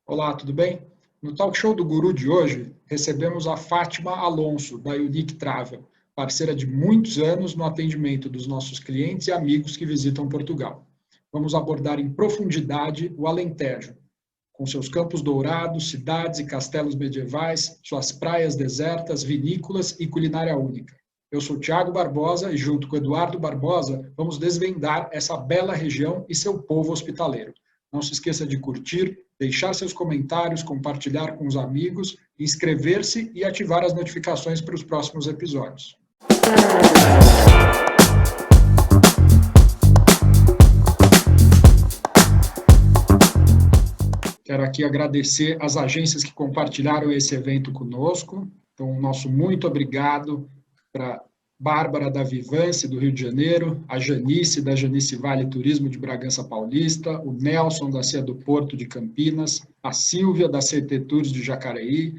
Olá, tudo bem? No Talk Show do Guru de hoje, recebemos a Fátima Alonso, da Unique Travel, parceira de muitos anos no atendimento dos nossos clientes e amigos que visitam Portugal. Vamos abordar em profundidade o Alentejo, com seus campos dourados, cidades e castelos medievais, suas praias desertas, vinícolas e culinária única. Eu sou Tiago Barbosa e, junto com Eduardo Barbosa, vamos desvendar essa bela região e seu povo hospitaleiro. Não se esqueça de curtir, deixar seus comentários, compartilhar com os amigos, inscrever-se e ativar as notificações para os próximos episódios. Quero aqui agradecer as agências que compartilharam esse evento conosco. Então, nosso muito obrigado para Bárbara da Vivance, do Rio de Janeiro, a Janice, da Janice Vale Turismo de Bragança Paulista, o Nelson, da Cia do Porto de Campinas, a Silvia, da CT Tours de Jacareí,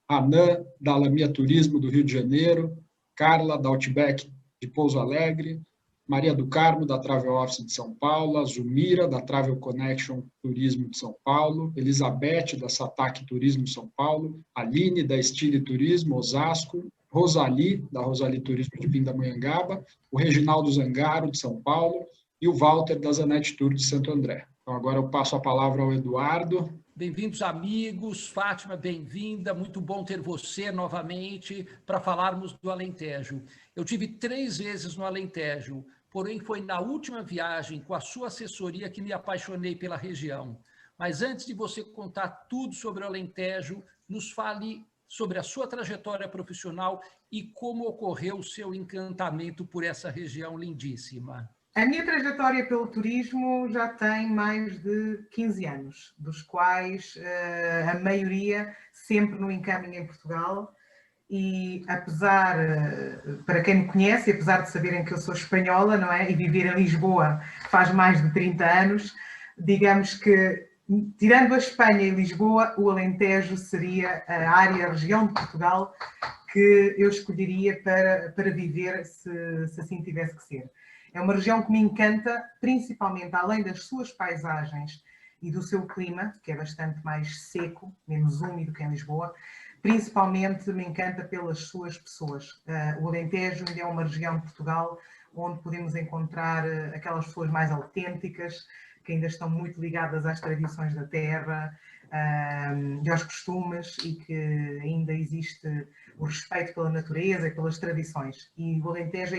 a Nan, da Lamia Turismo do Rio de Janeiro, Carla, da Outback de Pouso Alegre, Maria do Carmo, da Travel Office de São Paulo, a Zumira, da Travel Connection Turismo de São Paulo, Elizabeth, da Satac Turismo São Paulo, Aline, da Estile Turismo, Osasco, Rosali, da Rosali Turismo de Pindamonhangaba, o Reginaldo Zangaro, de São Paulo, e o Walter, da Zanetti Tour de Santo André. Então, agora eu passo a palavra ao Eduardo. Bem-vindos, amigos. Fátima, bem-vinda. Muito bom ter você novamente para falarmos do Alentejo. Eu tive 3 vezes no Alentejo, porém foi na última viagem com a sua assessoria que me apaixonei pela região. Mas antes de você contar tudo sobre o Alentejo, nos fale sobre a sua trajetória profissional e como ocorreu o seu encantamento por essa região lindíssima. A minha trajetória pelo turismo já tem mais de 15 anos, dos quais a maioria sempre no Incoming em Portugal. E apesar, para quem me conhece, apesar de saberem que eu sou espanhola, não é? E viver em Lisboa faz mais de 30 anos, digamos que, tirando a Espanha e Lisboa, o Alentejo seria a área, a região de Portugal que eu escolheria para viver se assim tivesse que ser. É uma região que me encanta, principalmente além das suas paisagens e do seu clima, que é bastante mais seco, menos úmido que em Lisboa. Principalmente me encanta pelas suas pessoas. O Alentejo ainda é uma região de Portugal onde podemos encontrar aquelas pessoas mais autênticas, que ainda estão muito ligadas às tradições da terra e aos costumes, e que ainda existe o respeito pela natureza e pelas tradições. E o Alentejo,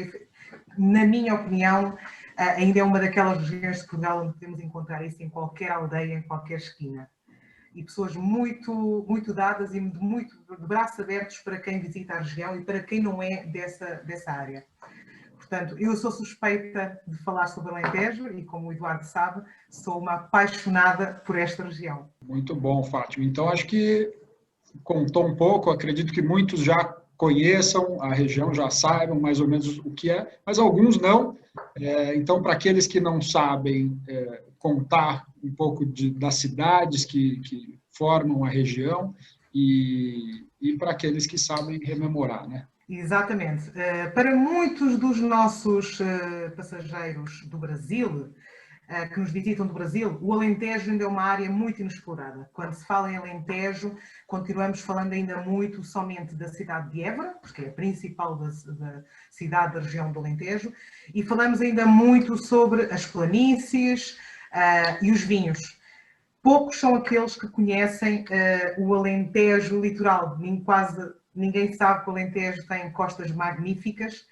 na minha opinião, ainda é uma daquelas regiões de Portugal onde podemos encontrar isso em qualquer aldeia, em qualquer esquina. E pessoas muito dadas e de braços abertos para quem visita a região e para quem não é dessa área. Portanto, eu sou suspeita de falar sobre o Alentejo e, como o Eduardo sabe, sou uma apaixonada por esta região. Muito bom, Fátima. Então, acho que contou um pouco, acredito que muitos já conheçam a região, já saibam mais ou menos o que é, mas alguns não. Então, para aqueles que não sabem contar um pouco das cidades que formam a região e para aqueles que sabem rememorar, né? Exatamente. Para muitos dos nossos passageiros do Brasil, que nos visitam do Brasil, o Alentejo ainda é uma área muito inexplorada. Quando se fala em Alentejo, continuamos falando ainda muito somente da cidade de Évora, porque é a principal da cidade da região do Alentejo, e falamos ainda muito sobre as planícies e os vinhos. Poucos são aqueles que conhecem o Alentejo litoral. Quase ninguém sabe que o Alentejo tem costas magníficas,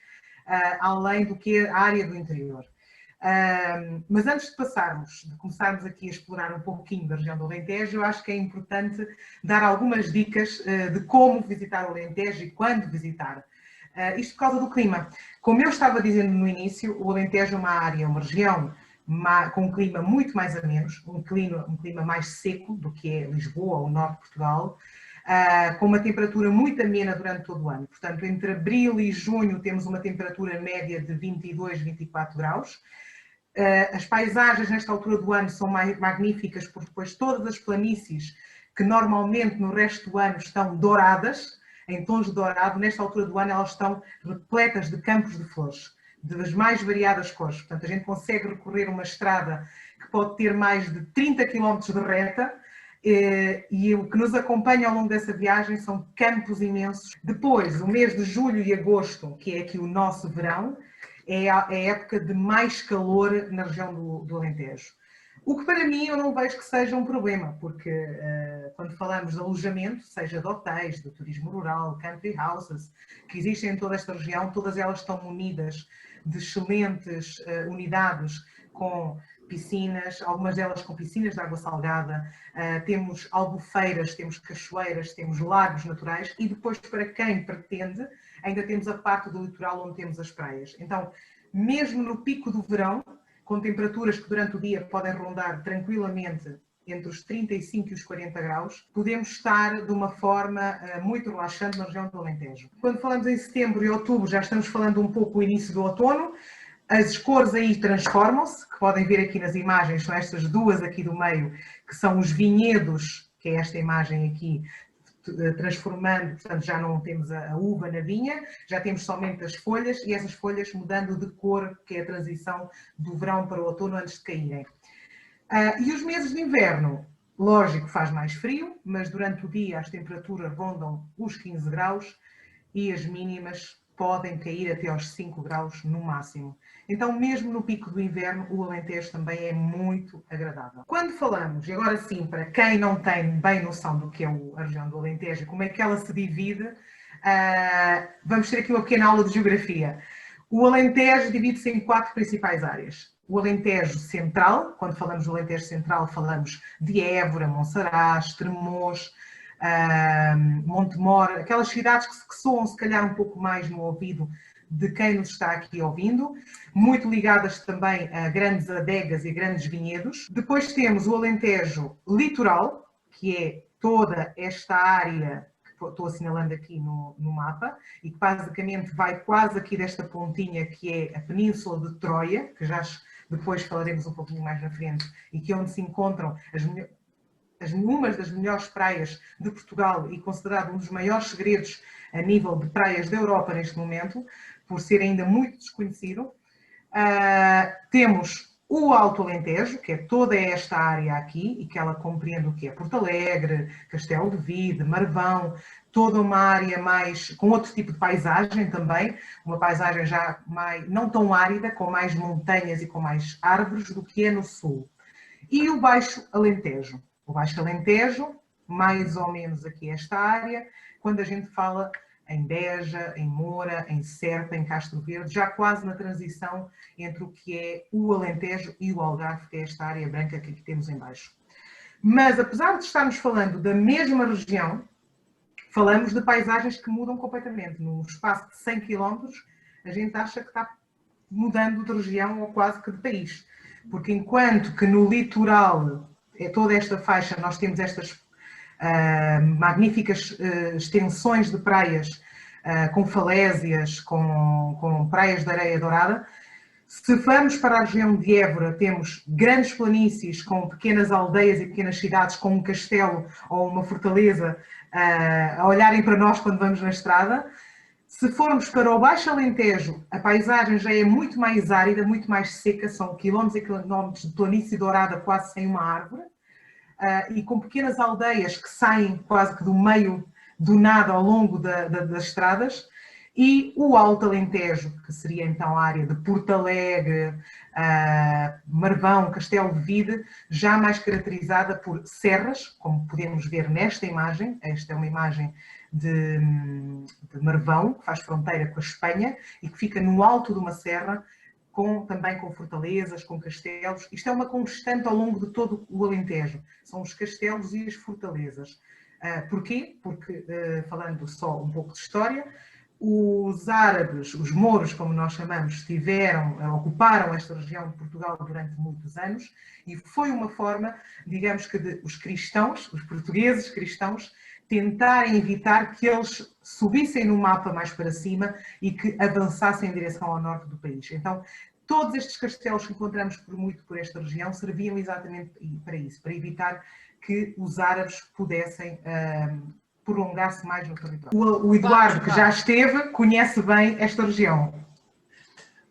além do que a área do interior. Mas antes de começarmos aqui a explorar um pouquinho da região do Alentejo, eu acho que é importante dar algumas dicas de como visitar o Alentejo e quando visitar. Isto por causa do clima. Como eu estava dizendo no início, o Alentejo é uma área, uma região com um clima muito mais ameno, um clima mais seco do que é Lisboa ou o norte de Portugal, com uma temperatura muito amena durante todo o ano. Portanto, entre abril e junho temos uma temperatura média de 22, 24 graus. As paisagens nesta altura do ano são magníficas, porque depois todas as planícies que normalmente no resto do ano estão douradas, em tons de dourado, nesta altura do ano elas estão repletas de campos de flores, das mais variadas cores. Portanto, a gente consegue recorrer uma estrada que pode ter mais de 30 km de reta e o que nos acompanha ao longo dessa viagem são campos imensos. Depois, o mês de julho e agosto, que é aqui o nosso verão, é a época de mais calor na região do Alentejo. O que para mim eu não vejo que seja um problema, porque quando falamos de alojamento, seja de hotéis, de turismo rural, country houses, que existem em toda esta região, todas elas estão munidas de excelentes unidades com piscinas, algumas delas com piscinas de água salgada, temos albufeiras, temos cachoeiras, temos lagos naturais e depois, para quem pretende, ainda temos a parte do litoral onde temos as praias. Então, mesmo no pico do verão, com temperaturas que durante o dia podem rondar tranquilamente entre os 35 e os 40 graus, podemos estar de uma forma muito relaxante na região do Alentejo. Quando falamos em setembro e outubro, já estamos falando um pouco do início do outono. As cores aí transformam-se, que podem ver aqui nas imagens, são estas duas aqui do meio, que são os vinhedos, que é esta imagem aqui, transformando, portanto já não temos a uva na vinha, já temos somente as folhas e essas folhas mudando de cor, que é a transição do verão para o outono antes de caírem. E os meses de inverno, lógico, faz mais frio, mas durante o dia as temperaturas rondam os 15 graus e as mínimas podem cair até aos 5 graus no máximo. Então, mesmo no pico do inverno, o Alentejo também é muito agradável. Quando falamos, e agora sim, para quem não tem bem noção do que é a região do Alentejo, como é que ela se divide, vamos ter aqui uma pequena aula de geografia. O Alentejo divide-se em 4 principais áreas. O Alentejo Central, quando falamos do Alentejo Central, falamos de Évora, Monsaraz, Tremoz, Montemor, aquelas cidades que soam se calhar um pouco mais no ouvido de quem nos está aqui ouvindo, muito ligadas também a grandes adegas e grandes vinhedos. Depois temos o Alentejo Litoral, que é toda esta área que estou assinalando aqui no mapa, e que basicamente vai quase aqui desta pontinha que é a Península de Troia, que já depois falaremos um pouquinho mais na frente, e que é onde se encontram umas das melhores praias de Portugal e considerado um dos maiores segredos a nível de praias da Europa neste momento, por ser ainda muito desconhecido. Temos o Alto Alentejo, que é toda esta área aqui, e que ela compreende o que é Porto Alegre, Castelo de Vide, Marvão, toda uma área mais, com outro tipo de paisagem também, uma paisagem já mais, não tão árida, com mais montanhas e com mais árvores do que é no sul. E o Baixo Alentejo. O Baixo Alentejo, mais ou menos aqui esta área, quando a gente fala em Beja, em Moura, em Serpa, em Castro Verde, já quase na transição entre o que é o Alentejo e o Algarve, que é esta área branca que aqui temos em baixo. Mas, apesar de estarmos falando da mesma região, falamos de paisagens que mudam completamente. Num espaço de 100 km, a gente acha que está mudando de região ou quase que de país. Porque enquanto que no litoral, toda esta faixa, nós temos estas magníficas extensões de praias com falésias, com praias de areia dourada. Se vamos para a região de Évora, temos grandes planícies com pequenas aldeias e pequenas cidades com um castelo ou uma fortaleza a olharem para nós quando vamos na estrada. Se formos para o Baixo Alentejo, a paisagem já é muito mais árida, muito mais seca, são quilómetros e quilómetros de planície dourada quase sem uma árvore. E com pequenas aldeias que saem quase que do meio do nada ao longo das estradas, e o Alto Alentejo, que seria então a área de Porto Alegre, Marvão, Castelo de Vide, já mais caracterizada por serras, como podemos ver nesta imagem. Esta é uma imagem de Marvão, que faz fronteira com a Espanha e que fica no alto de uma serra, também com fortalezas, com castelos. Isto é uma constante ao longo de todo o Alentejo. São os castelos e as fortalezas. Porquê? Porque, falando só um pouco de história, os árabes, os mouros, como nós chamamos, ocuparam esta região de Portugal durante muitos anos e foi uma forma, digamos que, de os cristãos, os portugueses cristãos, tentarem evitar que eles subissem no mapa mais para cima e que avançassem em direção ao norte do país. Então, todos estes castelos que encontramos por esta região serviam exatamente para isso, para evitar que os árabes pudessem prolongar-se mais no território. O Eduardo, que já esteve, conhece bem esta região.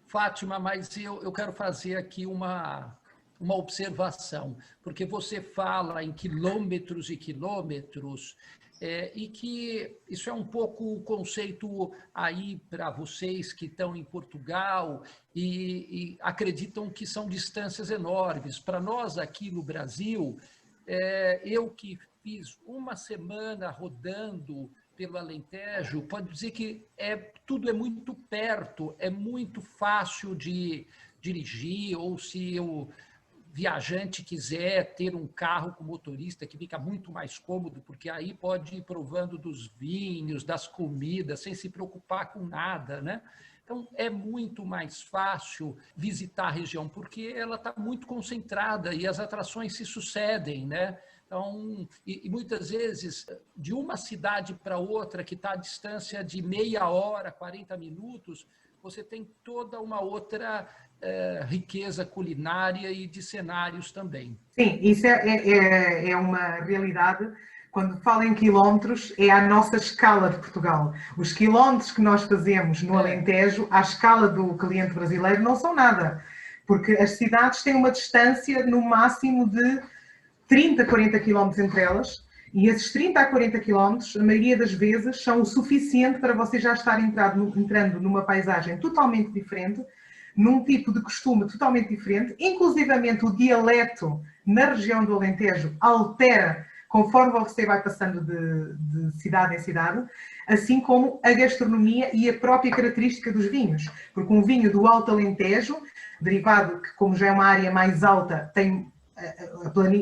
Fátima, mas eu quero fazer aqui uma uma observação, porque você fala em quilômetros e quilômetros, e que isso é um pouco o conceito aí para vocês que estão em Portugal e acreditam que são distâncias enormes. Para nós aqui no Brasil, eu que fiz uma semana rodando pelo Alentejo, pode dizer que tudo é muito perto, é muito fácil de dirigir, ou se o viajante quiser ter um carro com motorista, que fica muito mais cômodo, porque aí pode ir provando dos vinhos, das comidas, sem se preocupar com nada, né? Então, é muito mais fácil visitar a região, porque ela está muito concentrada e as atrações se sucedem, né? Então, e muitas vezes, de uma cidade para outra, que está a distância de meia hora, 40 minutos, você tem toda uma outra riqueza culinária e de cenários também. Sim, isso é uma realidade. Quando falo em quilómetros, é a nossa escala de Portugal. Os quilómetros que nós fazemos no Alentejo, à escala do cliente brasileiro, não são nada. Porque as cidades têm uma distância no máximo de 30, 40 quilómetros entre elas, e esses 30 a 40 quilómetros, a maioria das vezes, são o suficiente para você já estar entrando numa paisagem totalmente diferente, num tipo de costume totalmente diferente, inclusivamente o dialeto na região do Alentejo altera conforme você vai passando de cidade em cidade, assim como a gastronomia e a própria característica dos vinhos, porque um vinho do Alto Alentejo, derivado que, como já é uma área mais alta, tem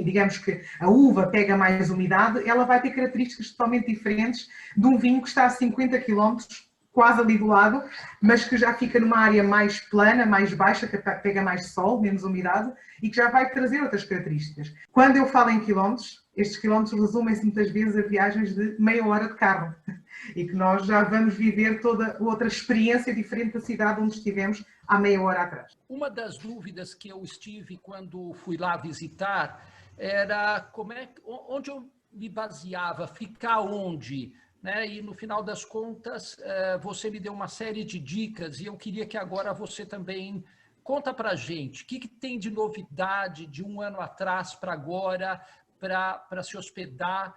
digamos que a uva pega mais umidade, ela vai ter características totalmente diferentes de um vinho que está a 50 km, quase ali do lado, mas que já fica numa área mais plana, mais baixa, que pega mais sol, menos umidade, e que já vai trazer outras características. Quando eu falo em quilómetros, estes quilómetros resumem-se muitas vezes a viagens de meia hora de carro, e que nós já vamos viver toda outra experiência diferente da cidade onde estivemos há meia hora atrás. Uma das dúvidas que eu estive quando fui lá visitar era onde eu me baseava, ficar onde, né? E no final das contas você me deu uma série de dicas e eu queria que agora você também conta para a gente o que tem de novidade de um ano atrás para agora para se hospedar,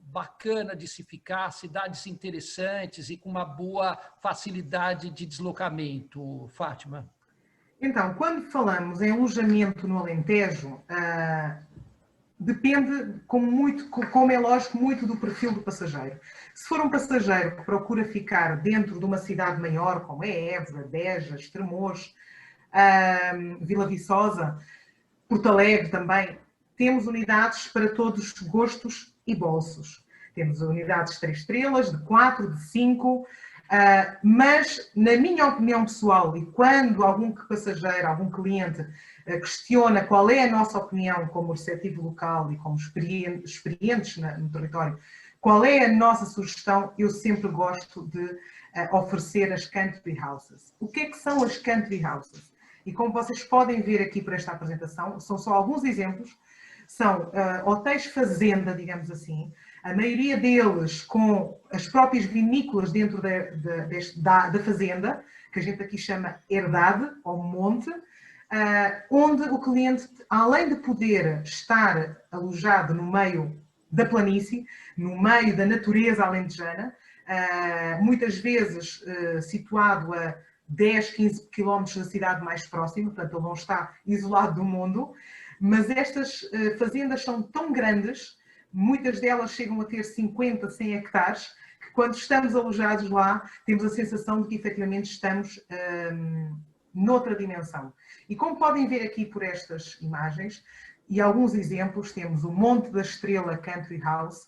bacana de se ficar, cidades interessantes e com uma boa facilidade de deslocamento, Fátima. Então, quando falamos em alojamento no Alentejo, depende, como é lógico, muito do perfil do passageiro. Se for um passageiro que procura ficar dentro de uma cidade maior, como é Évora, Beja, Estremoz, Vila Viçosa, Porto Alegre também, temos unidades para todos os gostos e bolsos. Temos unidades de 3 estrelas, de 4, de 5, mas, na minha opinião pessoal, e quando algum passageiro, algum cliente questiona qual é a nossa opinião como receptivo local e como experientes no território, qual é a nossa sugestão, eu sempre gosto de oferecer as country houses. O que é que são as country houses? E como vocês podem ver aqui por esta apresentação, são só alguns exemplos, são hotéis fazenda, digamos assim, a maioria deles com as próprias vinícolas dentro da fazenda, que a gente aqui chama herdade ou monte, onde o cliente, além de poder estar alojado no meio da planície, no meio da natureza alentejana, muitas vezes situado a 10, 15 quilómetros da cidade mais próxima, portanto ele não está isolado do mundo, mas estas fazendas são tão grandes, muitas delas chegam a ter 50, 100 hectares, que quando estamos alojados lá, temos a sensação de que efetivamente estamos noutra dimensão. E como podem ver aqui por estas imagens, e alguns exemplos, temos o Monte da Estrela Country House,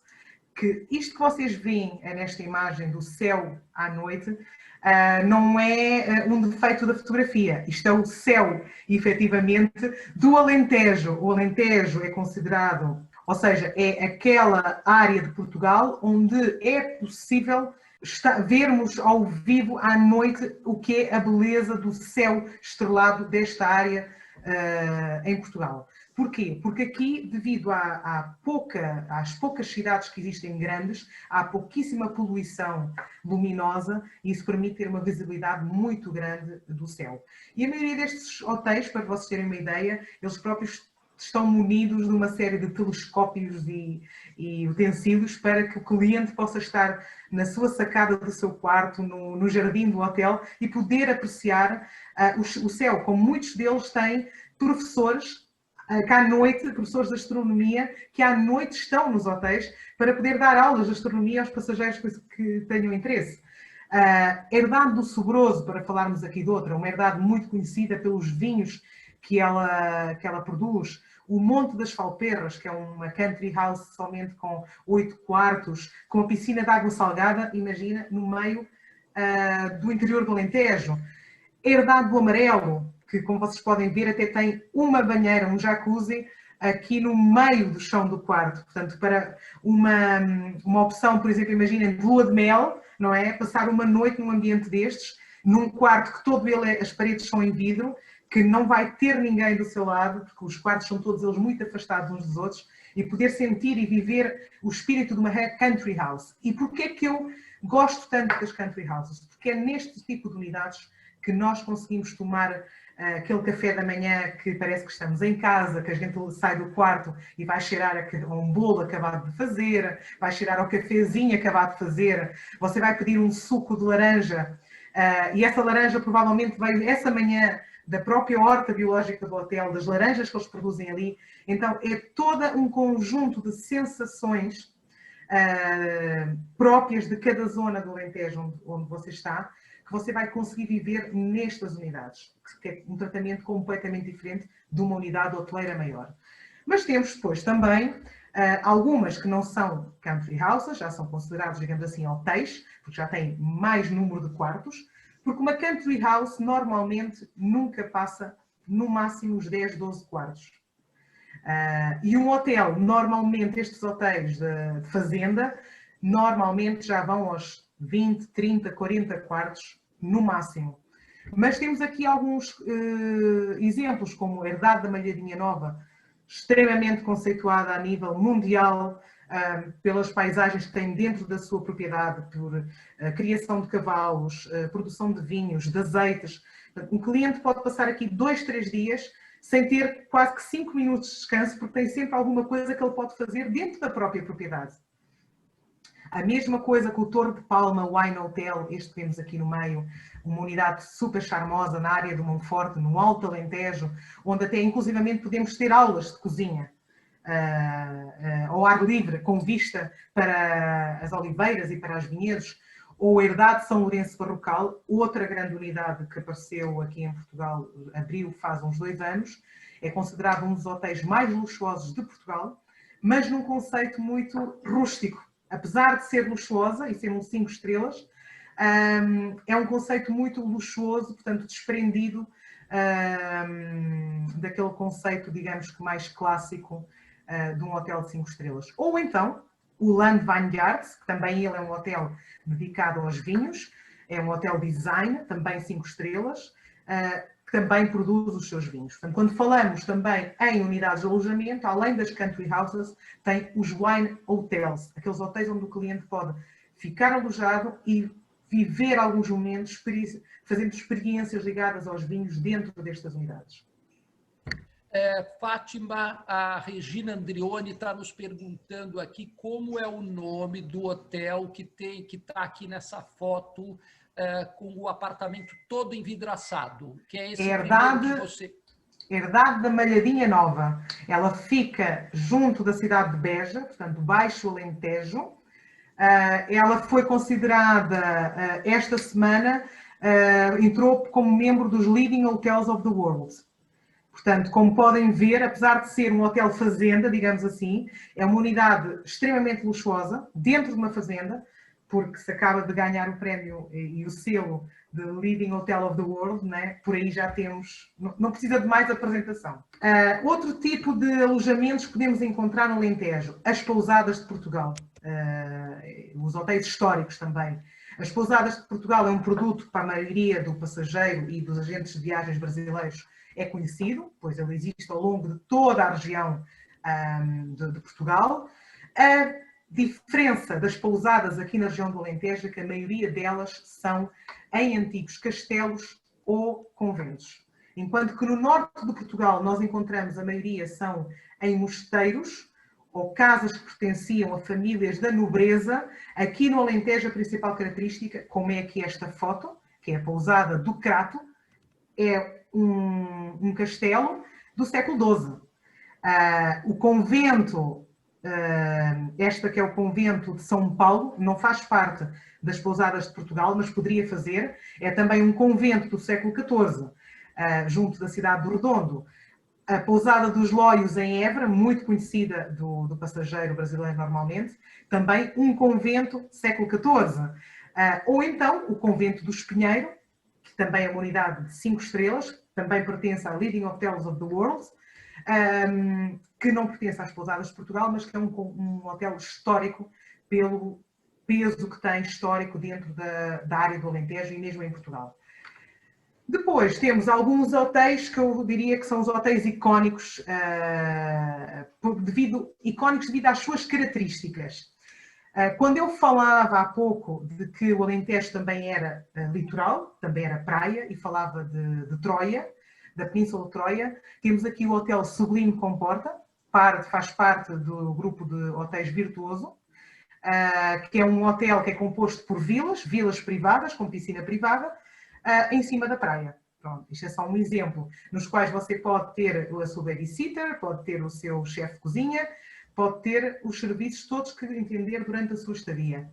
que isto que vocês veem nesta imagem do céu à noite, não é um defeito da fotografia, isto é o céu, efetivamente, do Alentejo. O Alentejo é considerado, ou seja, é aquela área de Portugal onde é possível vermos ao vivo à noite o que é a beleza do céu estrelado desta área em Portugal. Porquê? Porque aqui, devido às poucas cidades que existem grandes, há pouquíssima poluição luminosa e isso permite ter uma visibilidade muito grande do céu. E a maioria destes hotéis, para vocês terem uma ideia, eles próprios estão munidos de uma série de telescópios e utensílios para que o cliente possa estar na sua sacada do seu quarto, no jardim do hotel, e poder apreciar o céu, como muitos deles têm professores que à noite, professores de astronomia, que à noite estão nos hotéis para poder dar aulas de astronomia aos passageiros que tenham interesse. Herdade do Sobroso, para falarmos aqui de outra, uma herdade muito conhecida pelos vinhos que ela produz. O Monte das Falperras, que é uma country house somente com 8 quartos, com a piscina de água salgada, imagina, no meio do interior do Alentejo. Herdade do Amarelo, que como vocês podem ver até tem uma banheira, um jacuzzi, aqui no meio do chão do quarto. Portanto, para uma opção, por exemplo, imaginem, de lua de mel, não é? Passar uma noite num ambiente destes, num quarto que todo ele, as paredes são em vidro, que não vai ter ninguém do seu lado, porque os quartos são todos eles muito afastados uns dos outros, e poder sentir e viver o espírito de uma country house. E porquê é que eu gosto tanto das country houses? Porque é neste tipo de unidades que nós conseguimos tomar aquele café da manhã que parece que estamos em casa, que a gente sai do quarto e vai cheirar a um bolo acabado de fazer, vai cheirar ao cafezinho acabado de fazer, você vai pedir um suco de laranja, e essa laranja provavelmente veio essa manhã da própria horta biológica do hotel, das laranjas que eles produzem ali. Então é todo um conjunto de sensações próprias de cada zona do Alentejo onde você está, que você vai conseguir viver nestas unidades, que é um tratamento completamente diferente de uma unidade hoteleira maior. Mas temos depois também algumas que não são country houses, já são considerados, digamos assim, hotéis, porque já têm mais número de quartos, porque uma country house normalmente nunca passa no máximo os 10, 12 quartos. E um hotel, normalmente estes hotéis de fazenda, normalmente já vão aos 20, 30, 40 quartos no máximo. Mas temos aqui alguns exemplos, como a Herdade da Malhadinha Nova, extremamente conceituada a nível mundial, pelas paisagens que tem dentro da sua propriedade, por criação de cavalos, produção de vinhos, de azeites. Um cliente pode passar aqui 2, 3 dias sem ter quase que 5 minutos de descanso, porque tem sempre alguma coisa que ele pode fazer dentro da própria propriedade. A mesma coisa com o Torre de Palma Wine Hotel, este que vemos aqui no meio, uma unidade super charmosa na área do Monforte, no Alto Alentejo, onde até inclusivamente podemos ter aulas de cozinha ao ar livre, com vista para as oliveiras e para as vinhedos, ou a Herdade de São Lourenço Barrocal, outra grande unidade que apareceu aqui em Portugal, abriu faz uns 2 anos, é considerado um dos hotéis mais luxuosos de Portugal, mas num conceito muito rústico. Apesar de ser luxuosa e ser um 5 estrelas, é um conceito muito luxuoso, portanto desprendido daquele conceito, digamos que mais clássico de um hotel de 5 estrelas. Ou então, o Land Vineyards, que também ele é um hotel dedicado aos vinhos, é um hotel design, também 5 estrelas, que também produz os seus vinhos. Portanto, quando falamos também em unidades de alojamento, além das country houses, tem os wine hotels, aqueles hotéis onde o cliente pode ficar alojado e viver alguns momentos fazendo experiências ligadas aos vinhos dentro destas unidades. Fátima, a Regina Andrioni está nos perguntando aqui como é o nome do hotel que está aqui nessa foto, com o apartamento todo envidraçado, que é esse Herdade, que você... Herdade da Malhadinha Nova. Ela fica junto da cidade de Beja, portanto, Baixo Alentejo. Ela foi considerada, esta semana, entrou como membro dos Leading Hotels of the World. Portanto, como podem ver, apesar de ser um hotel fazenda, digamos assim, é uma unidade extremamente luxuosa, dentro de uma fazenda, porque se acaba de ganhar o prémio e o selo de Leading Hotel of the World, né? Por aí já temos, não precisa de mais apresentação. Outro tipo de alojamentos que podemos encontrar no Alentejo, as pousadas de Portugal, os hotéis históricos também. As pousadas de Portugal é um produto que para a maioria do passageiro e dos agentes de viagens brasileiros é conhecido, pois ele existe ao longo de toda a região de Portugal. A diferença das pousadas aqui na região do Alentejo é que a maioria delas são em antigos castelos ou conventos. Enquanto que no norte de Portugal nós encontramos, a maioria são em mosteiros ou casas que pertenciam a famílias da nobreza. Aqui no Alentejo a principal característica, como é aqui esta foto, que é a pousada do Crato, é um castelo do século XII. O convento, esta que é o convento de São Paulo, não faz parte das pousadas de Portugal, mas poderia fazer. É também um convento do século XIV, junto da cidade do Redondo. A pousada dos Lóios em Évora, muito conhecida do passageiro brasileiro normalmente, também um convento século XIV. Ou então o convento do Espinheiro, que também é uma unidade de 5 estrelas, também pertence à Leading Hotels of the World, que não pertence às pousadas de Portugal, mas que é um hotel histórico pelo peso que tem histórico dentro da área do Alentejo e mesmo em Portugal. Depois temos alguns hotéis que eu diria que são os hotéis icónicos, icónicos devido às suas características. Quando eu falava há pouco de que o Alentejo também era litoral, também era praia, e falava de Troia, da Península de Troia, temos aqui o Hotel Sublime Comporta, faz parte do grupo de hotéis Virtuoso, que é um hotel que é composto por vilas privadas, com piscina privada, em cima da praia. Pronto, isto é só um exemplo, nos quais você pode ter a sua babysitter, pode ter o seu chefe de cozinha, pode ter os serviços todos que entender durante a sua estadia.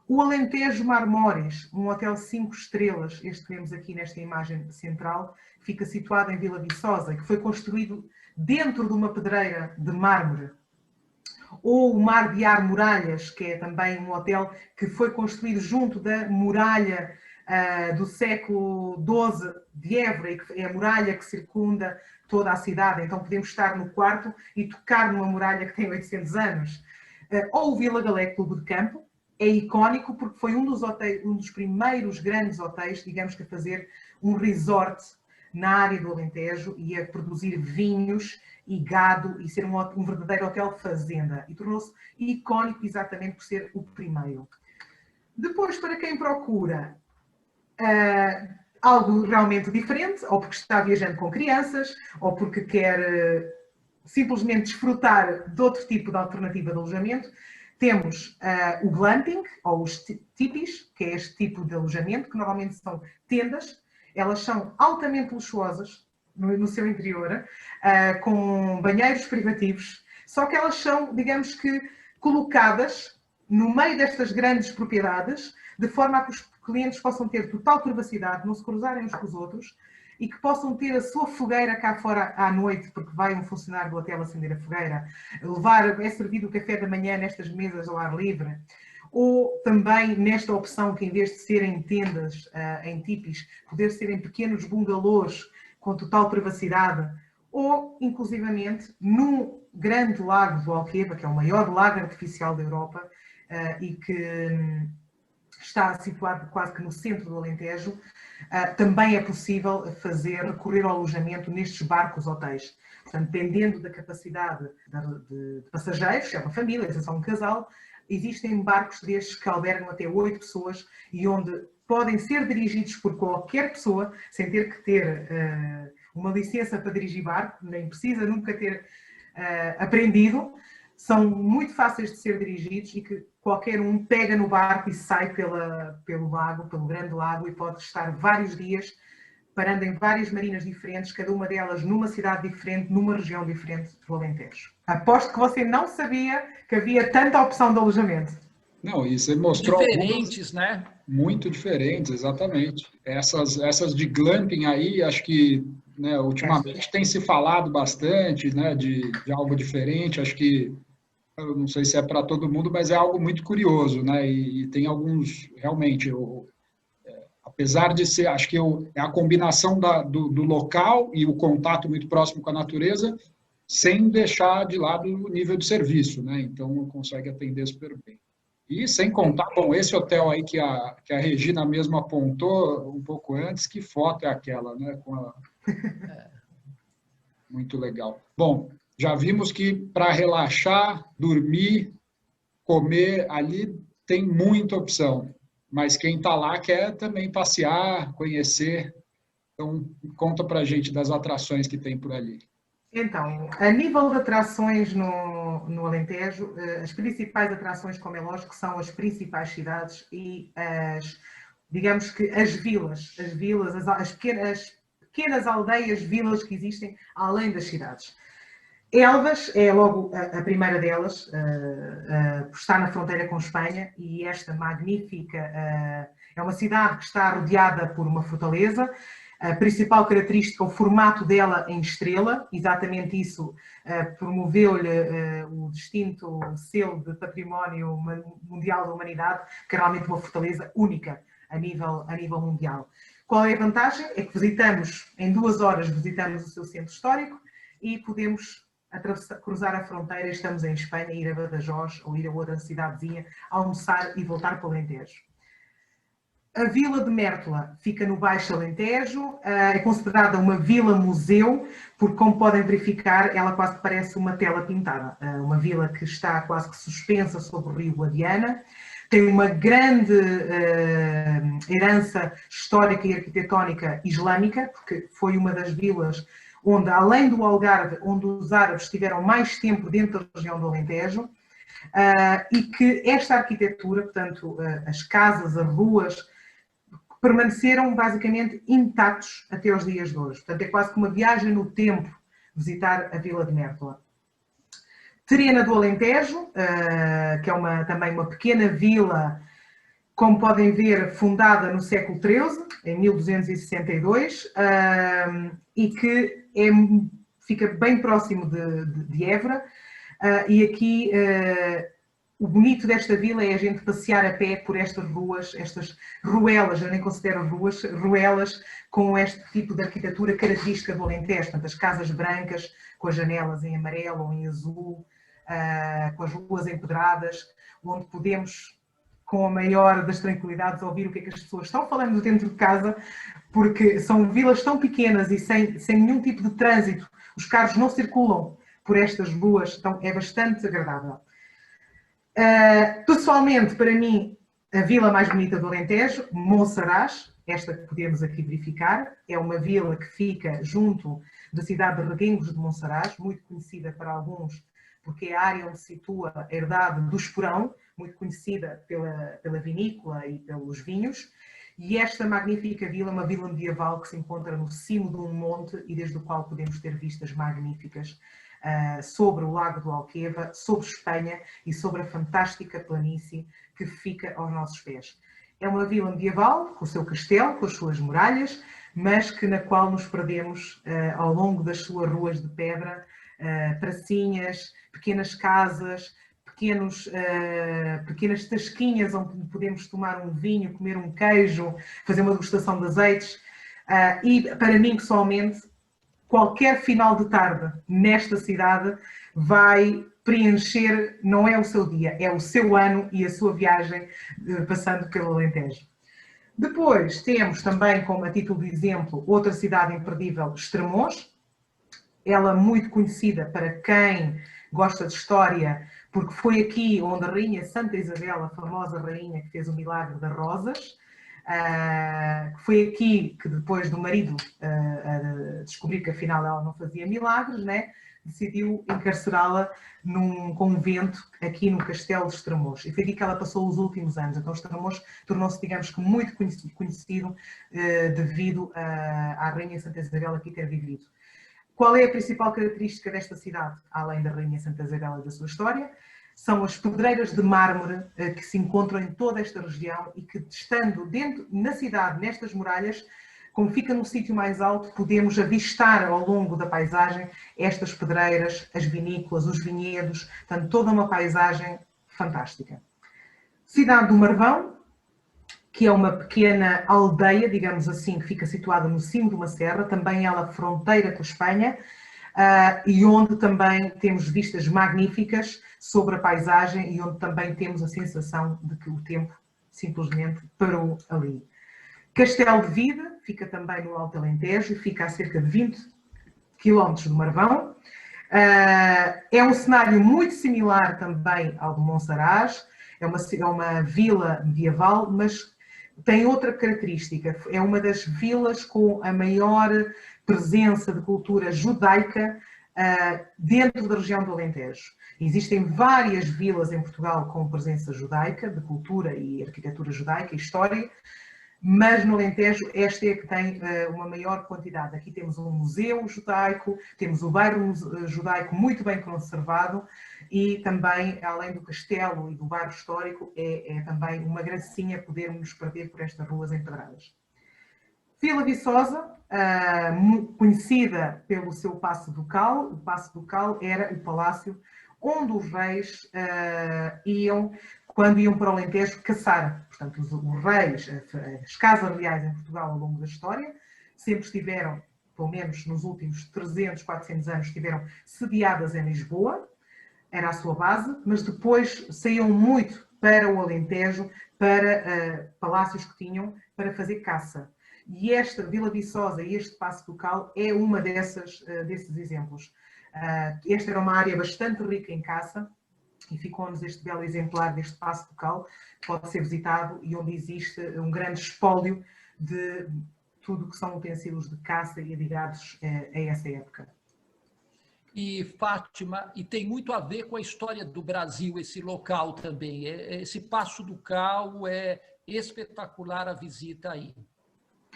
O Alentejo Marmores, um hotel 5 estrelas, este que vemos aqui nesta imagem central, fica situado em Vila Viçosa, que foi construído dentro de uma pedreira de mármore. Ou o Mar de Ar Muralhas, que é também um hotel que foi construído junto da muralha do século XII de Évora, e que é a muralha que circunda toda a cidade. Então podemos estar no quarto e tocar numa muralha que tem 800 anos. Ou o Vila Galé Clube de Campo, é icónico porque foi um dos primeiros grandes hotéis, digamos que a fazer um resort na área do Alentejo e a produzir vinhos e gado e ser um verdadeiro hotel fazenda. E tornou-se icónico exatamente por ser o primeiro. Depois, para quem procura algo realmente diferente, ou porque está viajando com crianças, ou porque quer simplesmente desfrutar de outro tipo de alternativa de alojamento, temos o glamping, ou os tipis, que é este tipo de alojamento, que normalmente são tendas. Elas são altamente luxuosas no seu interior, com banheiros privativos, só que elas são, digamos que, colocadas no meio destas grandes propriedades, de forma a que os clientes possam ter total privacidade, não se cruzarem uns com os outros, e que possam ter a sua fogueira cá fora à noite, porque vai um funcionário do hotel acender a fogueira, é servido o café da manhã nestas mesas ao ar livre, ou também nesta opção que em vez de serem tendas em tipis, poder ser em pequenos bungalôs com total privacidade, ou inclusivamente num grande lago do Alqueva, que é o maior lago artificial da Europa e que está situado quase que no centro do Alentejo, também é possível recorrer ao alojamento nestes barcos hotéis. Portanto, dependendo da capacidade de passageiros, se é uma família, se é só um casal, existem barcos destes que albergam até 8 pessoas e onde podem ser dirigidos por qualquer pessoa, sem ter que ter uma licença para dirigir barco, nem precisa nunca ter aprendido. São muito fáceis de ser dirigidos e que qualquer um pega no barco e sai pelo lago, pelo grande lago, e pode estar vários dias parando em várias marinas diferentes, cada uma delas numa cidade diferente, numa região diferente do Alentejo. Aposto que você não sabia que havia tanta opção de alojamento. Não, e você mostrou diferentes, né? Muito diferentes, exatamente. Essas de glamping aí, acho que ultimamente tem se falado bastante, né, de algo diferente. Acho que, eu não sei se é para todo mundo, mas é algo muito curioso, né? E tem alguns, realmente, apesar de ser, acho que é a combinação do local e o contato muito próximo com a natureza, sem deixar de lado o nível de serviço, né? Então, consegue atender super bem. E sem contar, bom, esse hotel aí que a Regina mesmo apontou um pouco antes, que foto é aquela, né? Muito legal. Bom, já vimos que para relaxar, dormir, comer, ali tem muita opção. Mas quem está lá quer também passear, conhecer. Então, conta para a gente das atrações que tem por ali. Então, a nível de atrações no Alentejo, as principais atrações, como é lógico, são as principais cidades e digamos que as vilas, as pequenas aldeias, vilas que existem além das cidades. Elvas é logo a primeira delas, por estar na fronteira com Espanha, e esta magnífica, é uma cidade que está rodeada por uma fortaleza. A principal característica é o formato dela em estrela, exatamente isso promoveu-lhe o distinto selo de Património Mundial da Humanidade, que é realmente uma fortaleza única a nível mundial. Qual é a vantagem? É que visitamos, em 2 horas, visitamos o seu centro histórico e podemos cruzar a fronteira, estamos em Espanha, ir a Badajoz ou ir a outra cidadezinha, almoçar e voltar para o Alentejo. A Vila de Mértola fica no Baixo Alentejo, é considerada uma vila-museu, porque, como podem verificar, ela quase parece uma tela pintada. Uma vila que está quase que suspensa sobre o rio Guadiana, tem uma grande herança histórica e arquitetónica islâmica, porque foi uma das vilas onde, além do Algarve, onde os árabes estiveram mais tempo dentro da região do Alentejo, e que esta arquitetura, portanto, as casas, as ruas, permaneceram basicamente intactos até os dias de hoje. Portanto, é quase que uma viagem no tempo visitar a Vila de Mértola. Terena do Alentejo, que é também uma pequena vila, como podem ver, fundada no século XIII, em 1262, e que fica bem próximo de Évora, e aqui o bonito desta vila é a gente passear a pé por estas ruas, estas ruelas, eu nem considero ruas, ruelas com este tipo de arquitetura característica do Alentejo, portanto, as casas brancas com as janelas em amarelo ou em azul, com as ruas empedradas, onde podemos, com a maior das tranquilidades, ouvir o que é que as pessoas estão falando dentro de casa, porque são vilas tão pequenas e sem nenhum tipo de trânsito, os carros não circulam por estas ruas, então é bastante agradável. Pessoalmente, para mim, a vila mais bonita do Alentejo, Monsaraz, esta que podemos aqui verificar, é uma vila que fica junto da cidade de Reguengos de Monsaraz, muito conhecida para alguns, porque é a área onde se situa a herdade do Esporão, muito conhecida pela vinícola e pelos vinhos. E esta magnífica vila é uma vila medieval que se encontra no cimo de um monte e desde o qual podemos ter vistas magníficas sobre o Lago do Alqueva, sobre Espanha e sobre a fantástica planície que fica aos nossos pés. É uma vila medieval, com o seu castelo, com as suas muralhas, mas na qual nos perdemos ao longo das suas ruas de pedra, pracinhas, pequenas casas, pequenas tasquinhas onde podemos tomar um vinho, comer um queijo, fazer uma degustação de azeites. E para mim, pessoalmente, qualquer final de tarde nesta cidade vai preencher, não é o seu dia, é o seu ano e a sua viagem passando pelo Alentejo. Depois temos também, como a título de exemplo, outra cidade imperdível, Estremoz. Ela muito conhecida para quem gosta de história, porque foi aqui onde a rainha Santa Isabel, a famosa rainha que fez o milagre das rosas, foi aqui que depois do marido descobrir que afinal ela não fazia milagres, né, decidiu encarcerá-la num convento aqui no Castelo de Estremoz. E foi aqui que ela passou os últimos anos. Então Estremoz tornou-se, digamos que, muito conhecido devido à rainha Santa Isabel aqui ter vivido. Qual é a principal característica desta cidade, além da rainha Santa Isabel e da sua história? São as pedreiras de mármore que se encontram em toda esta região e que, estando na cidade, nestas muralhas, como fica num sítio mais alto, podemos avistar ao longo da paisagem estas pedreiras, as vinícolas, os vinhedos, portanto, toda uma paisagem fantástica. Cidade do Marvão, que é uma pequena aldeia, digamos assim, que fica situada no cimo de uma serra, também ela fronteira com a Espanha, e onde também temos vistas magníficas sobre a paisagem e onde também temos a sensação de que o tempo simplesmente parou ali. Castelo de Vida fica também no Alto Alentejo e fica a cerca de 20 km do Marvão. É um cenário muito similar também ao de Monsaraz, é uma vila medieval, mas tem outra característica, é uma das vilas com a maior presença de cultura judaica dentro da região do Alentejo. Existem várias vilas em Portugal com presença judaica, de cultura e arquitetura judaica e história, mas no Alentejo esta é a que tem uma maior quantidade. Aqui temos um museu judaico, temos o bairro judaico muito bem conservado e também, além do castelo e do bairro histórico, é também uma gracinha podermos nos perder por estas ruas empedradas. Vila Viçosa, conhecida pelo seu Paço Ducal. O Paço Ducal era o palácio onde os reis iam, quando iam para o Alentejo, caçar. Portanto, os reis, as casas reais em Portugal ao longo da história, sempre estiveram, pelo menos nos últimos 300, 400 anos, estiveram sediadas em Lisboa, era a sua base, mas depois saíam muito para o Alentejo, para palácios que tinham, para fazer caça. E esta Vila Viçosa e este Paço Ducal é uma desses exemplos. Esta era uma área bastante rica em caça e ficou-nos este belo exemplar deste Paço Ducal, que pode ser visitado e onde existe um grande espólio de tudo que são utensílios de caça e ligados a essa época. E Fátima, e tem muito a ver com a história do Brasil, esse local também. Esse Paço Ducal é espetacular a visita aí.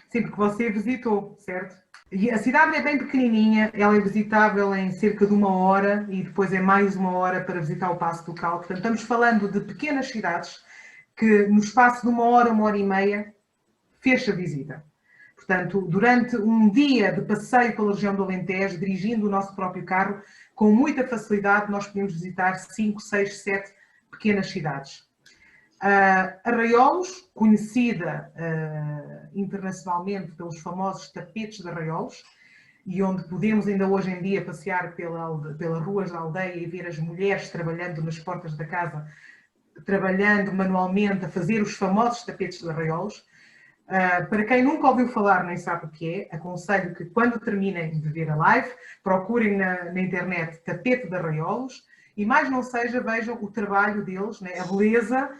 Sim, porque você visitou, certo? E a cidade é bem pequenininha, ela é visitável em cerca de 1 hora e depois é mais 1 hora para visitar o Paço Ducal. Portanto, estamos falando de pequenas cidades que no espaço de 1 hora, 1 hora e meia, fecha a visita. Portanto, durante um dia de passeio pela região do Alentejo, dirigindo o nosso próprio carro, com muita facilidade nós podemos visitar 5, 6, 7 pequenas cidades. Arraiolos, conhecida internacionalmente pelos famosos tapetes de arraiolos, e onde podemos ainda hoje em dia passear pelas ruas da aldeia e ver as mulheres trabalhando nas portas da casa, trabalhando manualmente a fazer os famosos tapetes de arraiolos. Para quem nunca ouviu falar nem sabe o que é, aconselho que quando terminem de ver a live, procurem na internet tapete de arraiolos e mais não seja, vejam o trabalho deles, né, a beleza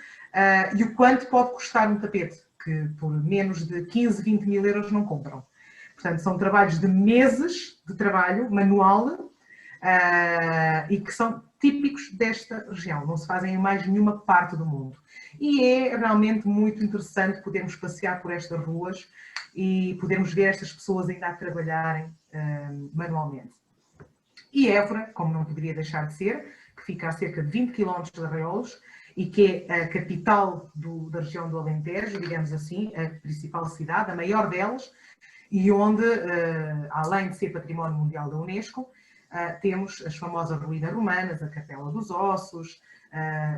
e o quanto pode custar um tapete, que por menos de 15, 20 mil euros não compram. Portanto, são trabalhos de meses de trabalho manual e que são típicos desta região, não se fazem em mais nenhuma parte do mundo. E é realmente muito interessante podermos passear por estas ruas e podermos ver estas pessoas ainda a trabalharem manualmente. E Évora, como não poderia deixar de ser, que fica a cerca de 20 km de Arraiolos e que é a capital da região do Alentejo, digamos assim, a principal cidade, a maior delas, e onde, além de ser Património Mundial da Unesco, temos as famosas ruínas romanas, a Capela dos Ossos,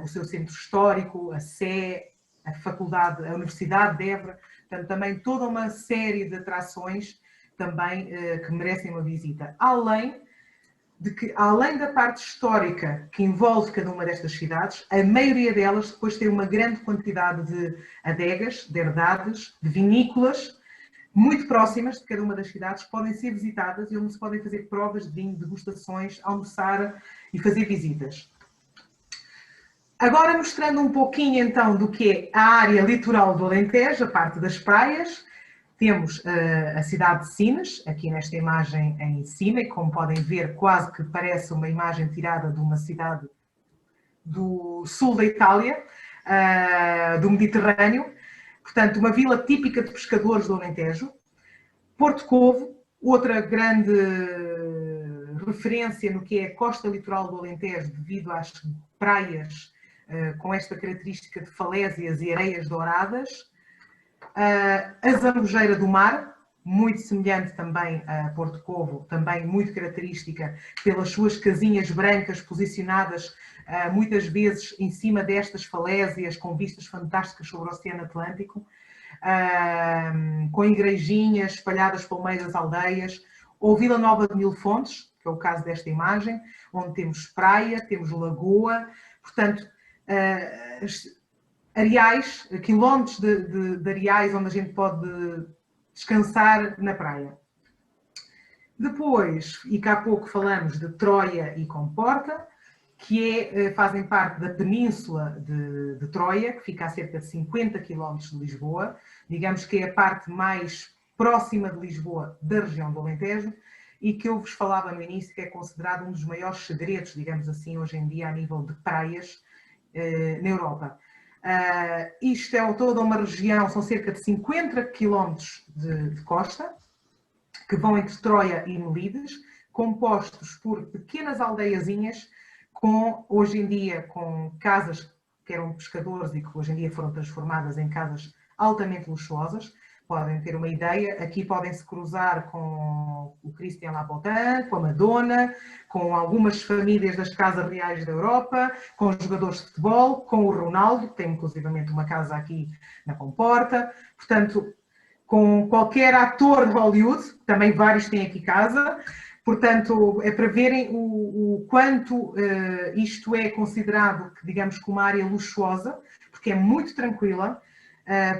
o seu centro histórico, a Sé, a Faculdade, a Universidade de Évora, portanto também toda uma série de atrações também que merecem uma visita. Além da parte histórica que envolve cada uma destas cidades, a maioria delas depois tem uma grande quantidade de adegas, de herdades, de vinícolas, muito próximas de cada uma das cidades, que podem ser visitadas e onde se podem fazer provas de vinho, degustações, almoçar e fazer visitas. Agora mostrando um pouquinho então do que é a área litoral do Alentejo, a parte das praias, temos a cidade de Sines, aqui nesta imagem em cima, e como podem ver quase que parece uma imagem tirada de uma cidade do sul da Itália, do Mediterrâneo. Portanto, uma vila típica de pescadores do Alentejo. Porto Covo, outra grande referência no que é a costa litoral do Alentejo, devido às praias com esta característica de falésias e areias douradas. A Zambujeira do Mar, muito semelhante também a Porto Covo, também muito característica pelas suas casinhas brancas posicionadas muitas vezes em cima destas falésias, com vistas fantásticas sobre o Oceano Atlântico, com igrejinhas espalhadas pelo meio das aldeias, ou Vila Nova de Mil Fontes, que é o caso desta imagem, onde temos praia, temos lagoa, portanto, areais, quilómetros de areais onde a gente pode descansar na praia. Depois, e cá há pouco falamos de Troia e Comporta, que fazem parte da península de Troia, que fica a cerca de 50 km de Lisboa, digamos que é a parte mais próxima de Lisboa da região do Alentejo, e que eu vos falava no início que é considerado um dos maiores segredos, digamos assim, hoje em dia a nível de praias na Europa. Isto é toda uma região, são cerca de 50 km de costa, que vão entre Troia e Melides, compostos por pequenas aldeiazinhas, hoje em dia com casas que eram pescadores e que hoje em dia foram transformadas em casas altamente luxuosas. Podem ter uma ideia, aqui podem-se cruzar com o Christian Labotin, com a Madonna, com algumas famílias das casas reais da Europa, com os jogadores de futebol, com o Ronaldo, que tem inclusivamente uma casa aqui na Comporta. Portanto, com qualquer ator de Hollywood, também vários têm aqui casa. Portanto, é para verem o quanto isto é considerado, digamos, como uma área luxuosa, porque é muito tranquila.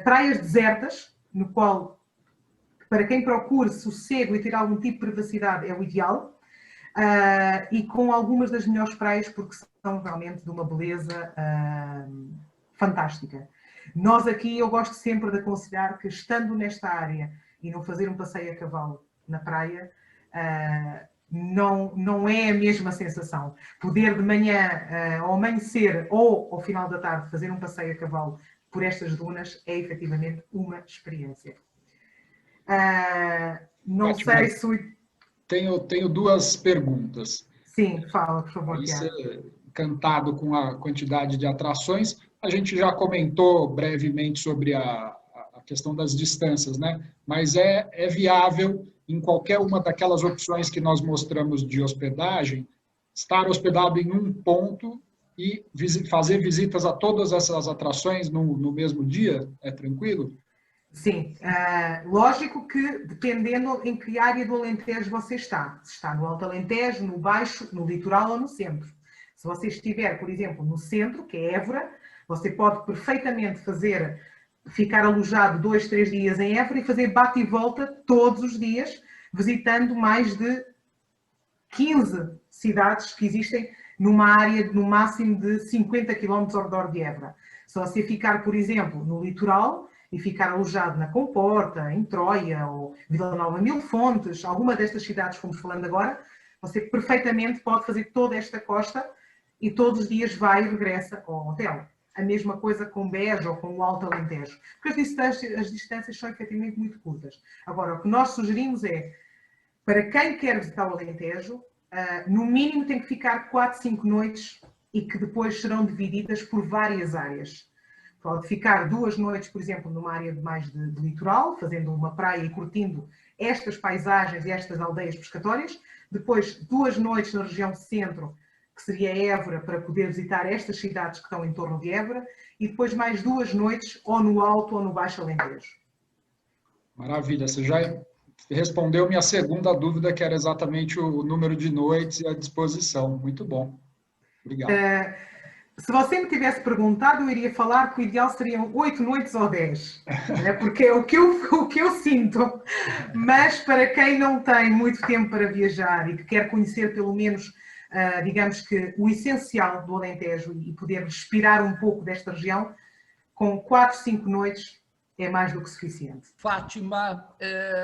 Praias desertas, no qual, para quem procure sossego e ter algum tipo de privacidade, é o ideal. E com algumas das melhores praias, porque são realmente de uma beleza fantástica. Nós aqui, eu gosto sempre de aconselhar que, estando nesta área e não fazer um passeio a cavalo na praia, não é a mesma sensação. Poder de manhã, ao amanhecer ou ao final da tarde, fazer um passeio a cavalo por estas dunas é efetivamente uma experiência. Não Ótimo. sei se... Tenho duas perguntas. Sim, fala, por favor, Tiago. Encantado com a quantidade de atrações. A gente já comentou brevemente sobre a questão das distâncias, né? Mas é viável, em qualquer uma daquelas opções que nós mostramos de hospedagem, estar hospedado em um ponto e fazer visitas a todas essas atrações no mesmo dia? É tranquilo? Sim, lógico que dependendo em que área do Alentejo você está. Se está no Alto Alentejo, no Baixo, no Litoral ou no Centro. Se você estiver, por exemplo, no Centro, que é Évora, você pode perfeitamente ficar alojado 2, 3 dias em Évora e fazer bate e volta todos os dias, visitando mais de 15 cidades que existem numa área no máximo de 50 km ao redor de Évora. Se você ficar, por exemplo, no litoral e ficar alojado na Comporta, em Troia ou Vila Nova Mil Fontes, alguma destas cidades que fomos falando agora, você perfeitamente pode fazer toda esta costa e todos os dias vai e regressa ao hotel. A mesma coisa com Beja ou com o Alto Alentejo. Porque as distâncias são efetivamente muito curtas. Agora, o que nós sugerimos é, para quem quer visitar o Alentejo, no mínimo tem que ficar 4, 5 noites e que depois serão divididas por várias áreas. Pode ficar 2 noites, por exemplo, numa área mais de litoral, fazendo uma praia e curtindo estas paisagens e estas aldeias pescatórias. Depois, 2 noites na região centro, que seria Évora, para poder visitar estas cidades que estão em torno de Évora. E depois mais 2 noites, ou no Alto ou no Baixo Alentejo. Maravilha, você já respondeu minha segunda dúvida, que era exatamente o número de noites e a disposição. Muito bom. Obrigado. Se você me tivesse perguntado, eu iria falar que o ideal seriam 8 noites ou 10, né? Porque é o que eu sinto. Mas para quem não tem muito tempo para viajar e que quer conhecer pelo menos, digamos que o essencial do Alentejo e poder respirar um pouco desta região, com 4, 5 noites é mais do que suficiente. Fátima,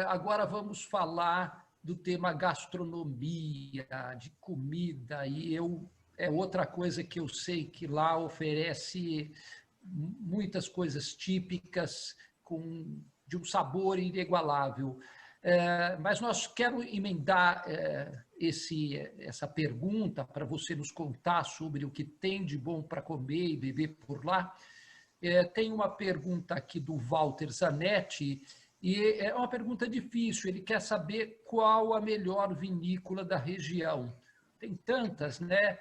agora vamos falar do tema gastronomia, de comida, e é outra coisa que eu sei que lá oferece muitas coisas típicas, de um sabor inigualável. Mas nós quero emendar essa pergunta para você nos contar sobre o que tem de bom para comer e beber por lá. Tem uma pergunta aqui do Walter Zanetti, e é uma pergunta difícil. Ele quer saber qual a melhor vinícola da região. Tem tantas, né?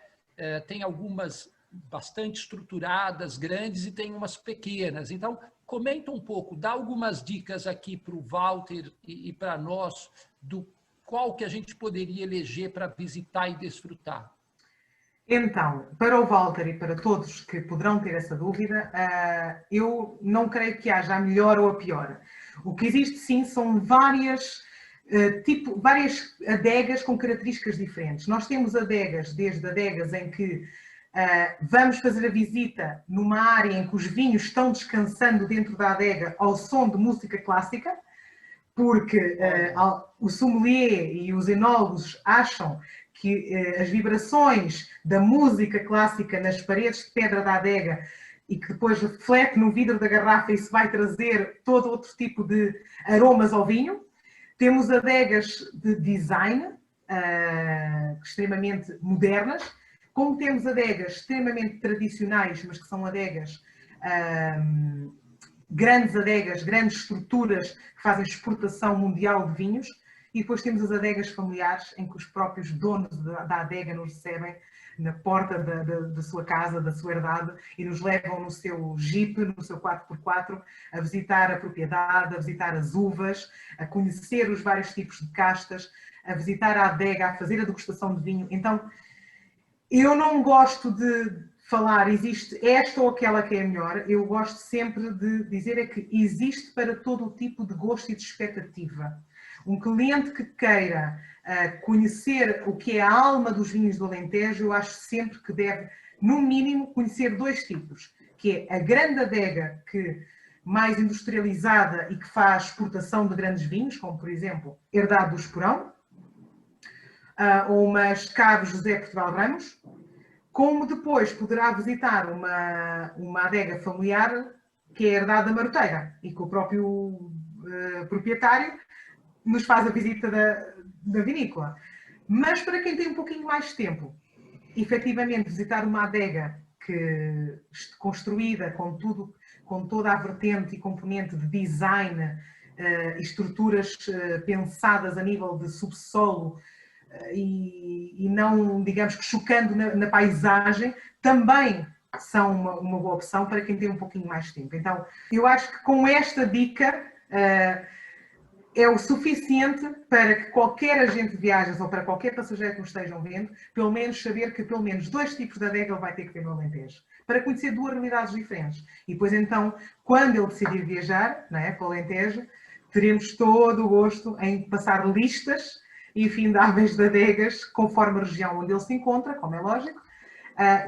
Tem algumas bastante estruturadas, grandes, e tem umas pequenas. Então, comenta um pouco, dá algumas dicas aqui para o Walter e para nós do qual que a gente poderia eleger para visitar e desfrutar. Então, para o Walter e para todos que poderão ter essa dúvida, eu não creio que haja a melhor ou a pior. O que existe, sim, são várias adegas com características diferentes. Nós temos adegas, desde adegas em que Vamos fazer a visita numa área em que os vinhos estão descansando dentro da adega ao som de música clássica, porque o sommelier e os enólogos acham que as vibrações da música clássica nas paredes de pedra da adega e que depois reflete no vidro da garrafa, isso vai trazer todo outro tipo de aromas ao vinho. Temos adegas de design extremamente modernas, como temos adegas extremamente tradicionais, mas que são adegas, grandes estruturas que fazem exportação mundial de vinhos, e depois temos as adegas familiares, em que os próprios donos da adega nos recebem na porta da sua casa, da sua herdade, e nos levam no seu Jeep, no seu 4x4, a visitar a propriedade, a visitar as uvas, a conhecer os vários tipos de castas, a visitar a adega, a fazer a degustação de vinho. Então, eu não gosto de falar, existe esta ou aquela que é melhor. Eu gosto sempre de dizer é que existe para todo o tipo de gosto e de expectativa. Um cliente que queira conhecer o que é a alma dos vinhos do Alentejo, eu acho sempre que deve, no mínimo, conhecer dois tipos, que é a grande adega, mais industrializada e que faz exportação de grandes vinhos, como, por exemplo, Herdade do Esporão, ou uma Cave José Portugal Ramos, como depois poderá visitar uma adega familiar que é a Herdade da Maroteira, e que o próprio proprietário nos faz a visita da vinícola. Mas para quem tem um pouquinho mais de tempo, efetivamente visitar uma adega construída com toda a vertente e componente de design e estruturas pensadas a nível de subsolo, e não, digamos que chocando na paisagem, também são uma boa opção para quem tem um pouquinho mais de tempo. Então, eu acho que com esta dica é o suficiente para que qualquer agente de viagens ou para qualquer passageiro que nos estejam vendo, pelo menos saber que pelo menos dois tipos de adega ele vai ter que ter no Alentejo, para conhecer duas realidades diferentes. E depois então, quando ele decidir viajar, não é, para o Alentejo, teremos todo o gosto em passar listas infindáveis de adegas, conforme a região onde ele se encontra, como é lógico,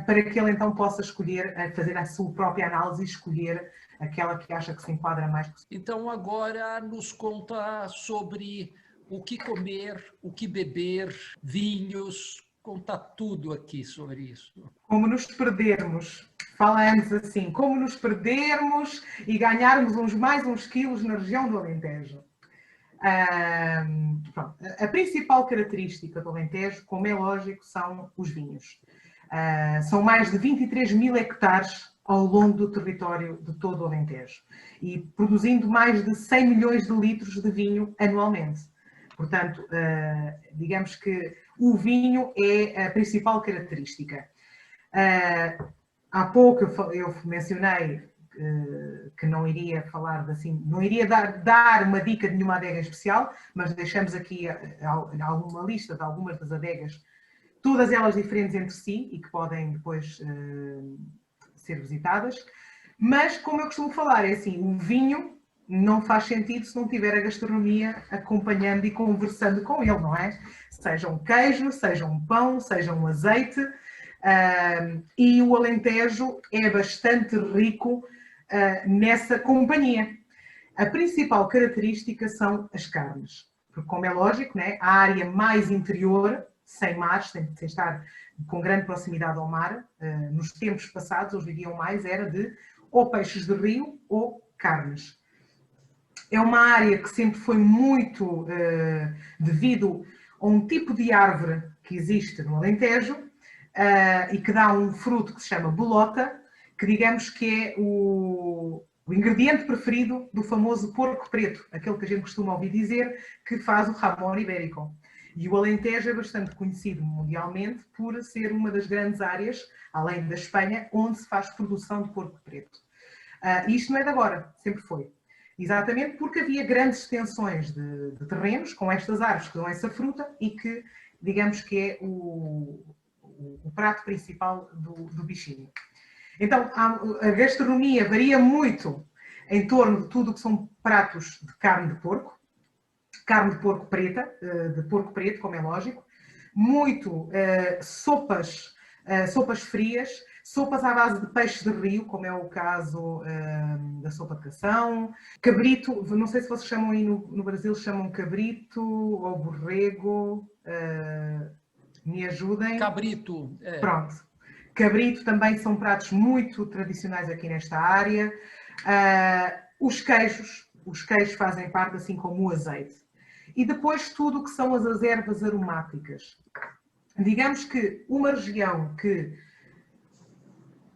para que ele então possa escolher, fazer a sua própria análise e escolher aquela que acha que se enquadra mais. Então agora nos conta sobre o que comer, o que beber, vinhos, conta tudo aqui sobre isso. Como nos perdermos, falamos assim, como nos perdermos e ganharmos mais uns quilos na região do Alentejo. A principal característica do Alentejo, como é lógico, são os vinhos. São mais de 23 mil hectares ao longo do território de todo o Alentejo e produzindo mais de 100 milhões de litros de vinho anualmente. Portanto, digamos que o vinho é a principal característica. Há pouco eu mencionei que não iria falar assim, não iria dar uma dica de nenhuma adega especial, mas deixamos aqui alguma lista de algumas das adegas, todas elas diferentes entre si e que podem depois ser visitadas. Mas, como eu costumo falar, é assim, o vinho não faz sentido se não tiver a gastronomia acompanhando e conversando com ele, não é? Seja um queijo, seja um pão, seja um azeite. E o Alentejo é bastante rico nessa companhia. A principal característica são as carnes, porque, como é lógico, né, a área mais interior, sem mar, sem estar com grande proximidade ao mar, nos tempos passados, eles viviam mais, era de ou peixes de rio ou carnes. É uma área que sempre foi muito devido a um tipo de árvore que existe no Alentejo e que dá um fruto que se chama bolota, que digamos que é o ingrediente preferido do famoso porco preto, aquele que a gente costuma ouvir dizer que faz o jamón ibérico. E o Alentejo é bastante conhecido mundialmente por ser uma das grandes áreas, além da Espanha, onde se faz produção de porco preto. Isto não é de agora, sempre foi. Exatamente porque havia grandes extensões de terrenos com estas árvores que dão essa fruta e que, digamos que é o prato principal do bichinho. Então, a gastronomia varia muito em torno de tudo o que são pratos de carne de porco preta, de porco preto, como é lógico, muito sopas sopas frias, sopas à base de peixes de rio, como é o caso da sopa de cação, cabrito, não sei se vocês chamam aí no Brasil, chamam cabrito ou borrego, me ajudem. Cabrito. Pronto. Cabrito também são pratos muito tradicionais aqui nesta área. Os queijos fazem parte, assim como o azeite. E depois tudo o que são as ervas aromáticas. Digamos que uma região que,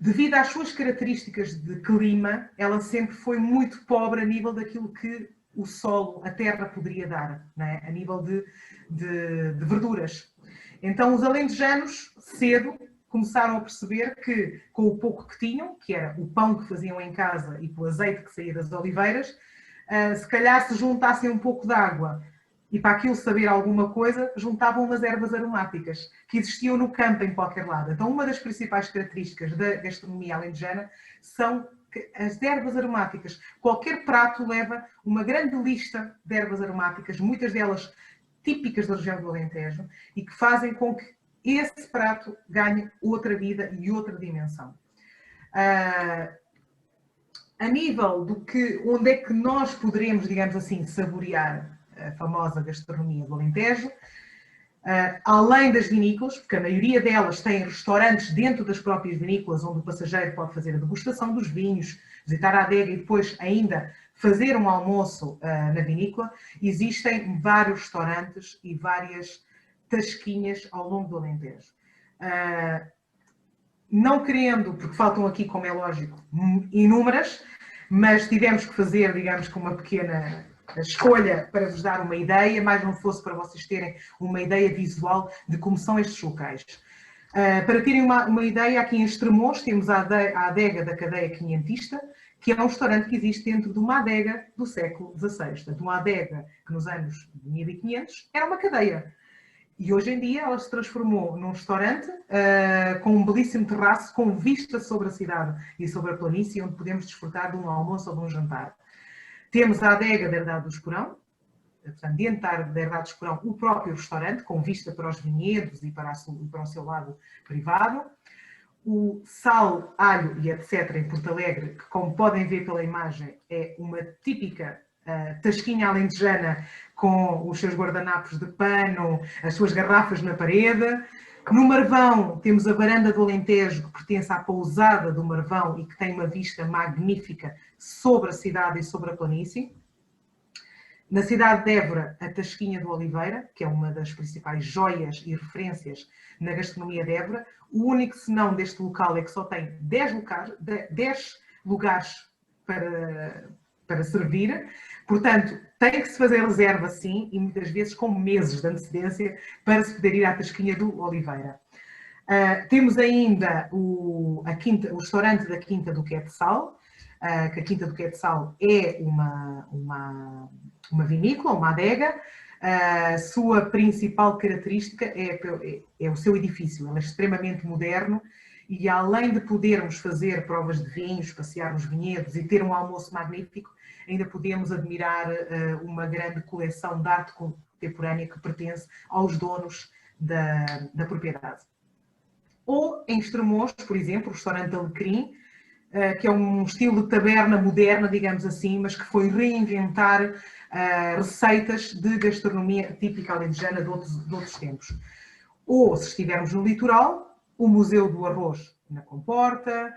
devido às suas características de clima, ela sempre foi muito pobre a nível daquilo que o solo, a terra poderia dar, não é? A nível de verduras. Então os alentejanos, cedo, começaram a perceber que, com o pouco que tinham, que era o pão que faziam em casa e com o azeite que saía das oliveiras, se calhar se juntassem um pouco de água e para aquilo saber alguma coisa, juntavam umas ervas aromáticas que existiam no campo em qualquer lado. Então uma das principais características da gastronomia alentejana são as ervas aromáticas. Qualquer prato leva uma grande lista de ervas aromáticas, muitas delas típicas da região do Alentejo, e que fazem com que esse prato ganhe outra vida e outra dimensão. A nível do que, onde é que nós poderemos, digamos assim, saborear a famosa gastronomia do Alentejo, além das vinícolas, porque a maioria delas têm restaurantes dentro das próprias vinícolas, onde o passageiro pode fazer a degustação dos vinhos, visitar a adega e depois ainda fazer um almoço na vinícola, existem vários restaurantes e várias tasquinhas ao longo do Alentejo. Não querendo, porque faltam aqui, como é lógico, inúmeras, mas tivemos que fazer, digamos, com uma pequena escolha para vos dar uma ideia, mais não fosse para vocês terem uma ideia visual de como são estes locais. Para terem uma ideia, aqui em Estremoz temos a adega da cadeia quinhentista, que é um restaurante que existe dentro de uma adega do século XVI. Portanto, uma adega que nos anos 1500 era uma cadeia. E hoje em dia ela se transformou num restaurante com um belíssimo terraço, com vista sobre a cidade e sobre a planície, onde podemos desfrutar de um almoço ou de um jantar. Temos a adega da Herdade do Escurão, portanto, dentro da Herdade do Escurão, o próprio restaurante, com vista para os vinhedos e para o seu lado privado. O Sal, Alho e etc. em Porto Alegre, que, como podem ver pela imagem, é uma típica tasquinha alentejana com os seus guardanapos de pano, as suas garrafas na parede. No Marvão temos a Varanda do Alentejo, que pertence à pousada do Marvão e que tem uma vista magnífica sobre a cidade e sobre a planície. Na cidade de Évora, a Tasquinha do Oliveira, que é uma das principais joias e referências na gastronomia de Évora. O único senão deste local é que só tem 10 lugares para servir. Portanto, tem que se fazer reserva sim, e muitas vezes com meses de antecedência para se poder ir à Tasquinha do Oliveira. Temos ainda o restaurante da Quinta do Quetzal, que a Quinta do Quetzal é uma vinícola, uma adega. A sua principal característica é o seu edifício. Ele é extremamente moderno e, além de podermos fazer provas de vinhos, passear nos vinhedos e ter um almoço magnífico, ainda podemos admirar uma grande coleção de arte contemporânea que pertence aos donos da propriedade. Ou em Estremoz, por exemplo, o restaurante Alecrim, que é um estilo de taberna moderna, digamos assim, mas que foi reinventar receitas de gastronomia típica alentejana de outros tempos. Ou, se estivermos no litoral, o Museu do Arroz na Comporta,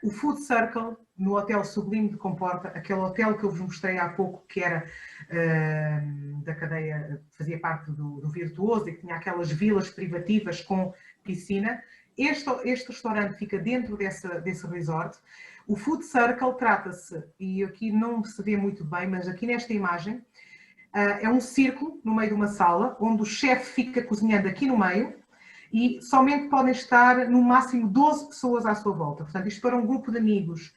o Food Circle no Hotel Sublime de Comporta, aquele hotel que eu vos mostrei há pouco, que era da cadeia, fazia parte do Virtuoso e que tinha aquelas vilas privativas com piscina. Este restaurante fica dentro desse resort. O Food Circle trata-se, e aqui não se vê muito bem, mas aqui nesta imagem, é um círculo no meio de uma sala, onde o chefe fica cozinhando aqui no meio e somente podem estar no máximo 12 pessoas à sua volta. Portanto, isto para um grupo de amigos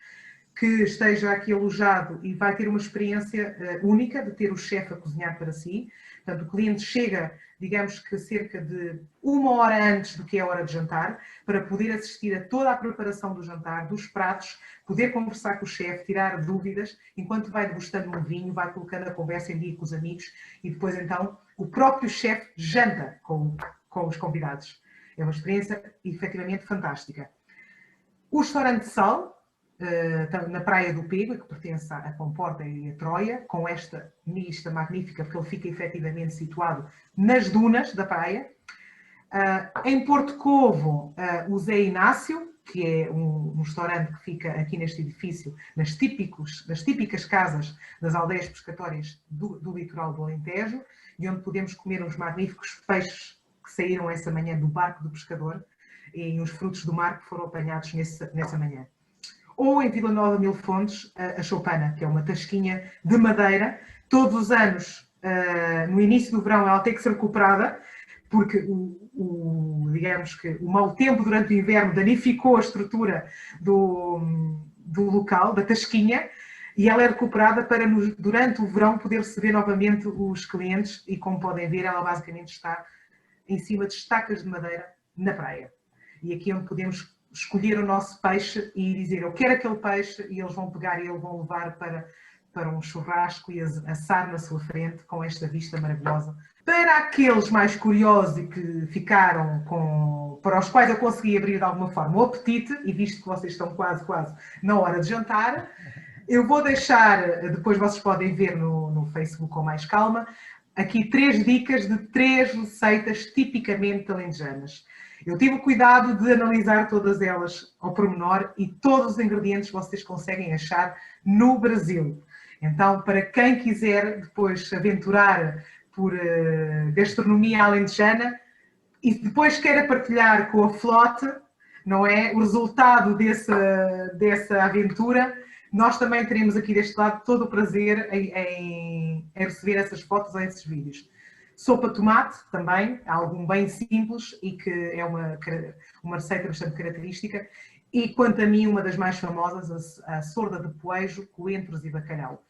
que esteja aqui alojado e vai ter uma experiência única de ter o chefe a cozinhar para si. Portanto, o cliente chega, digamos que cerca de 1 hora antes do que é a hora de jantar, para poder assistir a toda a preparação do jantar, dos pratos, poder conversar com o chefe, tirar dúvidas, enquanto vai degustando um vinho, vai colocando a conversa em dia com os amigos e depois então o próprio chefe janta com os convidados. É uma experiência efetivamente fantástica. O restaurante Sal, na Praia do Pego, que pertence à Comporta e à Troia, com esta vista magnífica, porque ele fica efetivamente situado nas dunas da praia. Em Porto Covo, o Zé Inácio, que é um restaurante que fica aqui neste edifício, nas típicas casas das aldeias pescatórias do litoral do Alentejo, e onde podemos comer uns magníficos peixes que saíram essa manhã do barco do pescador e os frutos do mar que foram apanhados nessa manhã. Ou em Vila Nova de Mil Fontes, a Choupana, que é uma tasquinha de madeira. Todos os anos, no início do verão, ela tem que ser recuperada, porque digamos que o mau tempo durante o inverno danificou a estrutura do local, da tasquinha, e ela é recuperada para, durante o verão, poder receber novamente os clientes, e como podem ver, ela basicamente está em cima de estacas de madeira na praia. E aqui é onde podemos escolher o nosso peixe e dizer eu quero aquele peixe, e eles vão pegar e vão levar para um churrasco e assar na sua frente com esta vista maravilhosa. Para aqueles mais curiosos e que ficaram para os quais eu consegui abrir de alguma forma o apetite, e visto que vocês estão quase na hora de jantar, eu vou deixar, depois vocês podem ver no Facebook com mais calma, aqui 3 dicas de 3 receitas tipicamente alentejanas. Eu tive o cuidado de analisar todas elas ao pormenor e todos os ingredientes vocês conseguem achar no Brasil. Então, para quem quiser depois aventurar por gastronomia alentejana e depois queira partilhar com a flote, não é, o resultado dessa aventura, nós também teremos aqui deste lado todo o prazer em receber essas fotos ou esses vídeos. Sopa de tomate, também, algo bem simples e que é uma receita bastante característica. E, quanto a mim, uma das mais famosas, a sorda de poejo, coentros e bacalhau.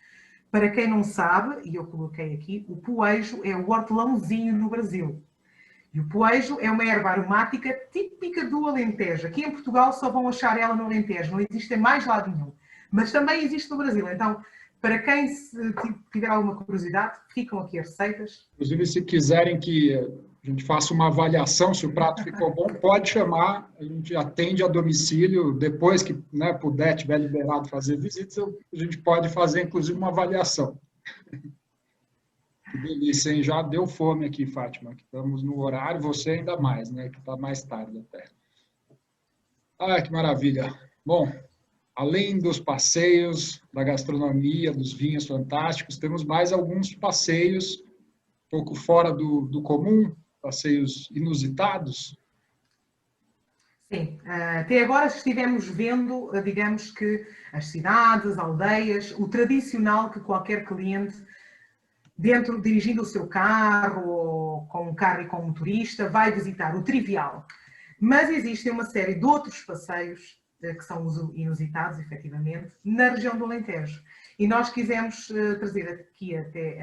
Para quem não sabe, e eu coloquei aqui, o poejo é o hortelãozinho no Brasil. E o poejo é uma erva aromática típica do Alentejo. Aqui em Portugal só vão achar ela no Alentejo, não existe em mais lado nenhum. Mas também existe no Brasil. Então, para quem tiver alguma curiosidade, ficam aqui as receitas. Inclusive, se quiserem que a gente faça uma avaliação, se o prato ficou bom, pode chamar, a gente atende a domicílio, depois que puder, tiver liberado fazer visitas, a gente pode fazer, inclusive, uma avaliação. Que delícia, hein? Já deu fome aqui, Fátima, que estamos no horário, você ainda mais, né? Que está mais tarde até. Ah, que maravilha. Bom, além dos passeios, da gastronomia, dos vinhos fantásticos, temos mais alguns passeios um pouco fora do comum, passeios inusitados. Sim, até agora estivemos vendo, digamos que as cidades, aldeias, o tradicional que qualquer cliente, dirigindo o seu carro, ou com um carro e com um motorista, vai visitar, o trivial. Mas existem uma série de outros passeios que são os inusitados, efetivamente, na região do Alentejo. E nós quisemos trazer aqui até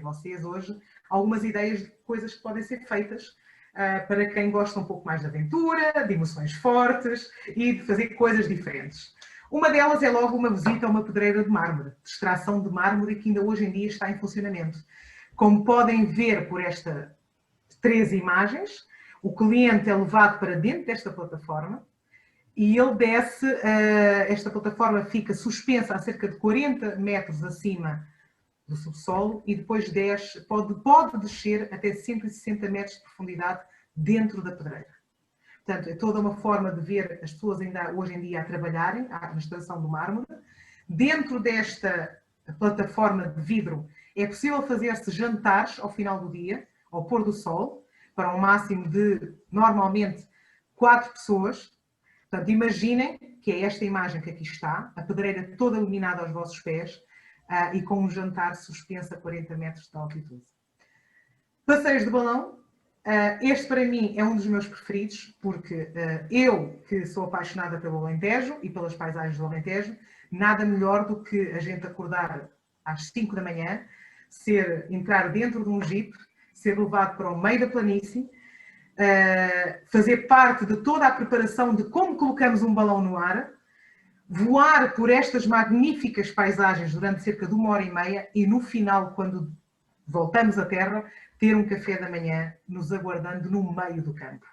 vocês hoje algumas ideias de coisas que podem ser feitas para quem gosta um pouco mais de aventura, de emoções fortes e de fazer coisas diferentes. Uma delas é logo uma visita a uma pedreira de mármore, de extração de mármore, que ainda hoje em dia está em funcionamento. Como podem ver por estas 3 imagens, o cliente é levado para dentro desta plataforma e ele desce, esta plataforma fica suspensa a cerca de 40 metros acima do subsolo e depois desce, pode descer até 160 metros de profundidade dentro da pedreira. Portanto, é toda uma forma de ver as pessoas ainda hoje em dia a trabalharem na extração do mármore. Dentro desta plataforma de vidro é possível fazer-se jantares ao final do dia, ao pôr do sol, para um máximo de, normalmente, 4 pessoas. Portanto, imaginem que é esta imagem que aqui está, a pedreira toda iluminada aos vossos pés e com um jantar suspenso a 40 metros de altitude. Passeios de balão. Este para mim é um dos meus preferidos, porque eu, que sou apaixonada pelo Alentejo e pelas paisagens do Alentejo, nada melhor do que a gente acordar às 5 da manhã, entrar dentro de um jeep, ser levado para o meio da planície, fazer parte de toda a preparação de como colocamos um balão no ar, voar por estas magníficas paisagens durante cerca de 1h30 e no final, quando voltamos à terra, ter um café da manhã nos aguardando no meio do campo.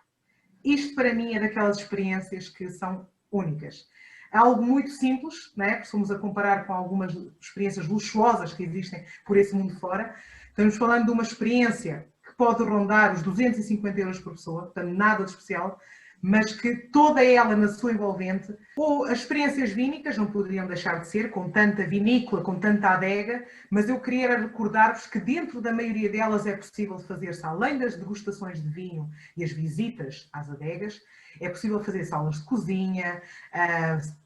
isto para mim é daquelas experiências que são únicas. É algo muito simples, não é? Porque somos a comparar com algumas experiências luxuosas que existem por esse mundo fora. Estamos falando de uma experiência que pode rondar os 250 euros por pessoa, portanto nada de especial, mas que toda ela na sua envolvente, ou as experiências vínicas não poderiam deixar de ser, com tanta vinícola, com tanta adega, mas eu queria recordar-vos que dentro da maioria delas é possível fazer-se, além das degustações de vinho e as visitas às adegas, é possível fazer aulas de cozinha,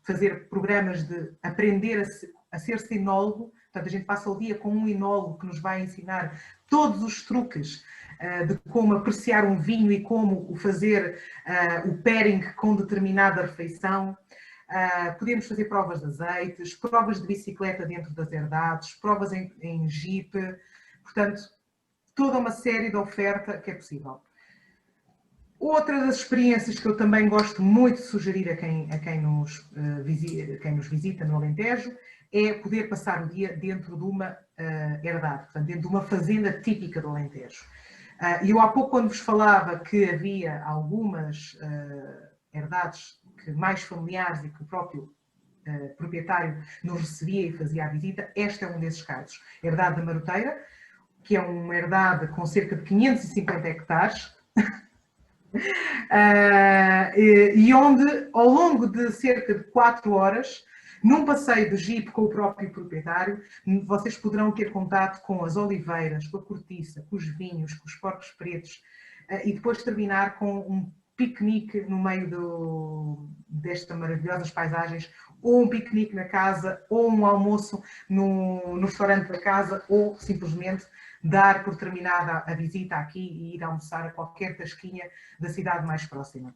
fazer programas de aprender a ser enólogo. Portanto, a gente passa o dia com um enólogo que nos vai ensinar todos os truques de como apreciar um vinho e como fazer o pairing com determinada refeição. Podemos fazer provas de azeites, provas de bicicleta dentro das herdades, provas em jeep. Portanto, toda uma série de oferta que é possível. Outra das experiências que eu também gosto muito de sugerir a quem nos visita no Alentejo é poder passar o dia dentro de uma herdade, portanto, dentro de uma fazenda típica do Alentejo. E eu há pouco, quando vos falava que havia algumas herdades mais familiares e que o próprio proprietário nos recebia e fazia a visita, este é um desses casos. A herdade da Maroteira, que é uma herdade com cerca de 550 hectares, e onde, ao longo de cerca de 4 horas, num passeio de jeep com o próprio proprietário, vocês poderão ter contato com as oliveiras, com a cortiça, com os vinhos, com os porcos pretos, e depois terminar com um piquenique no meio destas maravilhosas paisagens, ou um piquenique na casa, ou um almoço no restaurante da casa, ou simplesmente dar por terminada a visita aqui e ir almoçar a qualquer tasquinha da cidade mais próxima.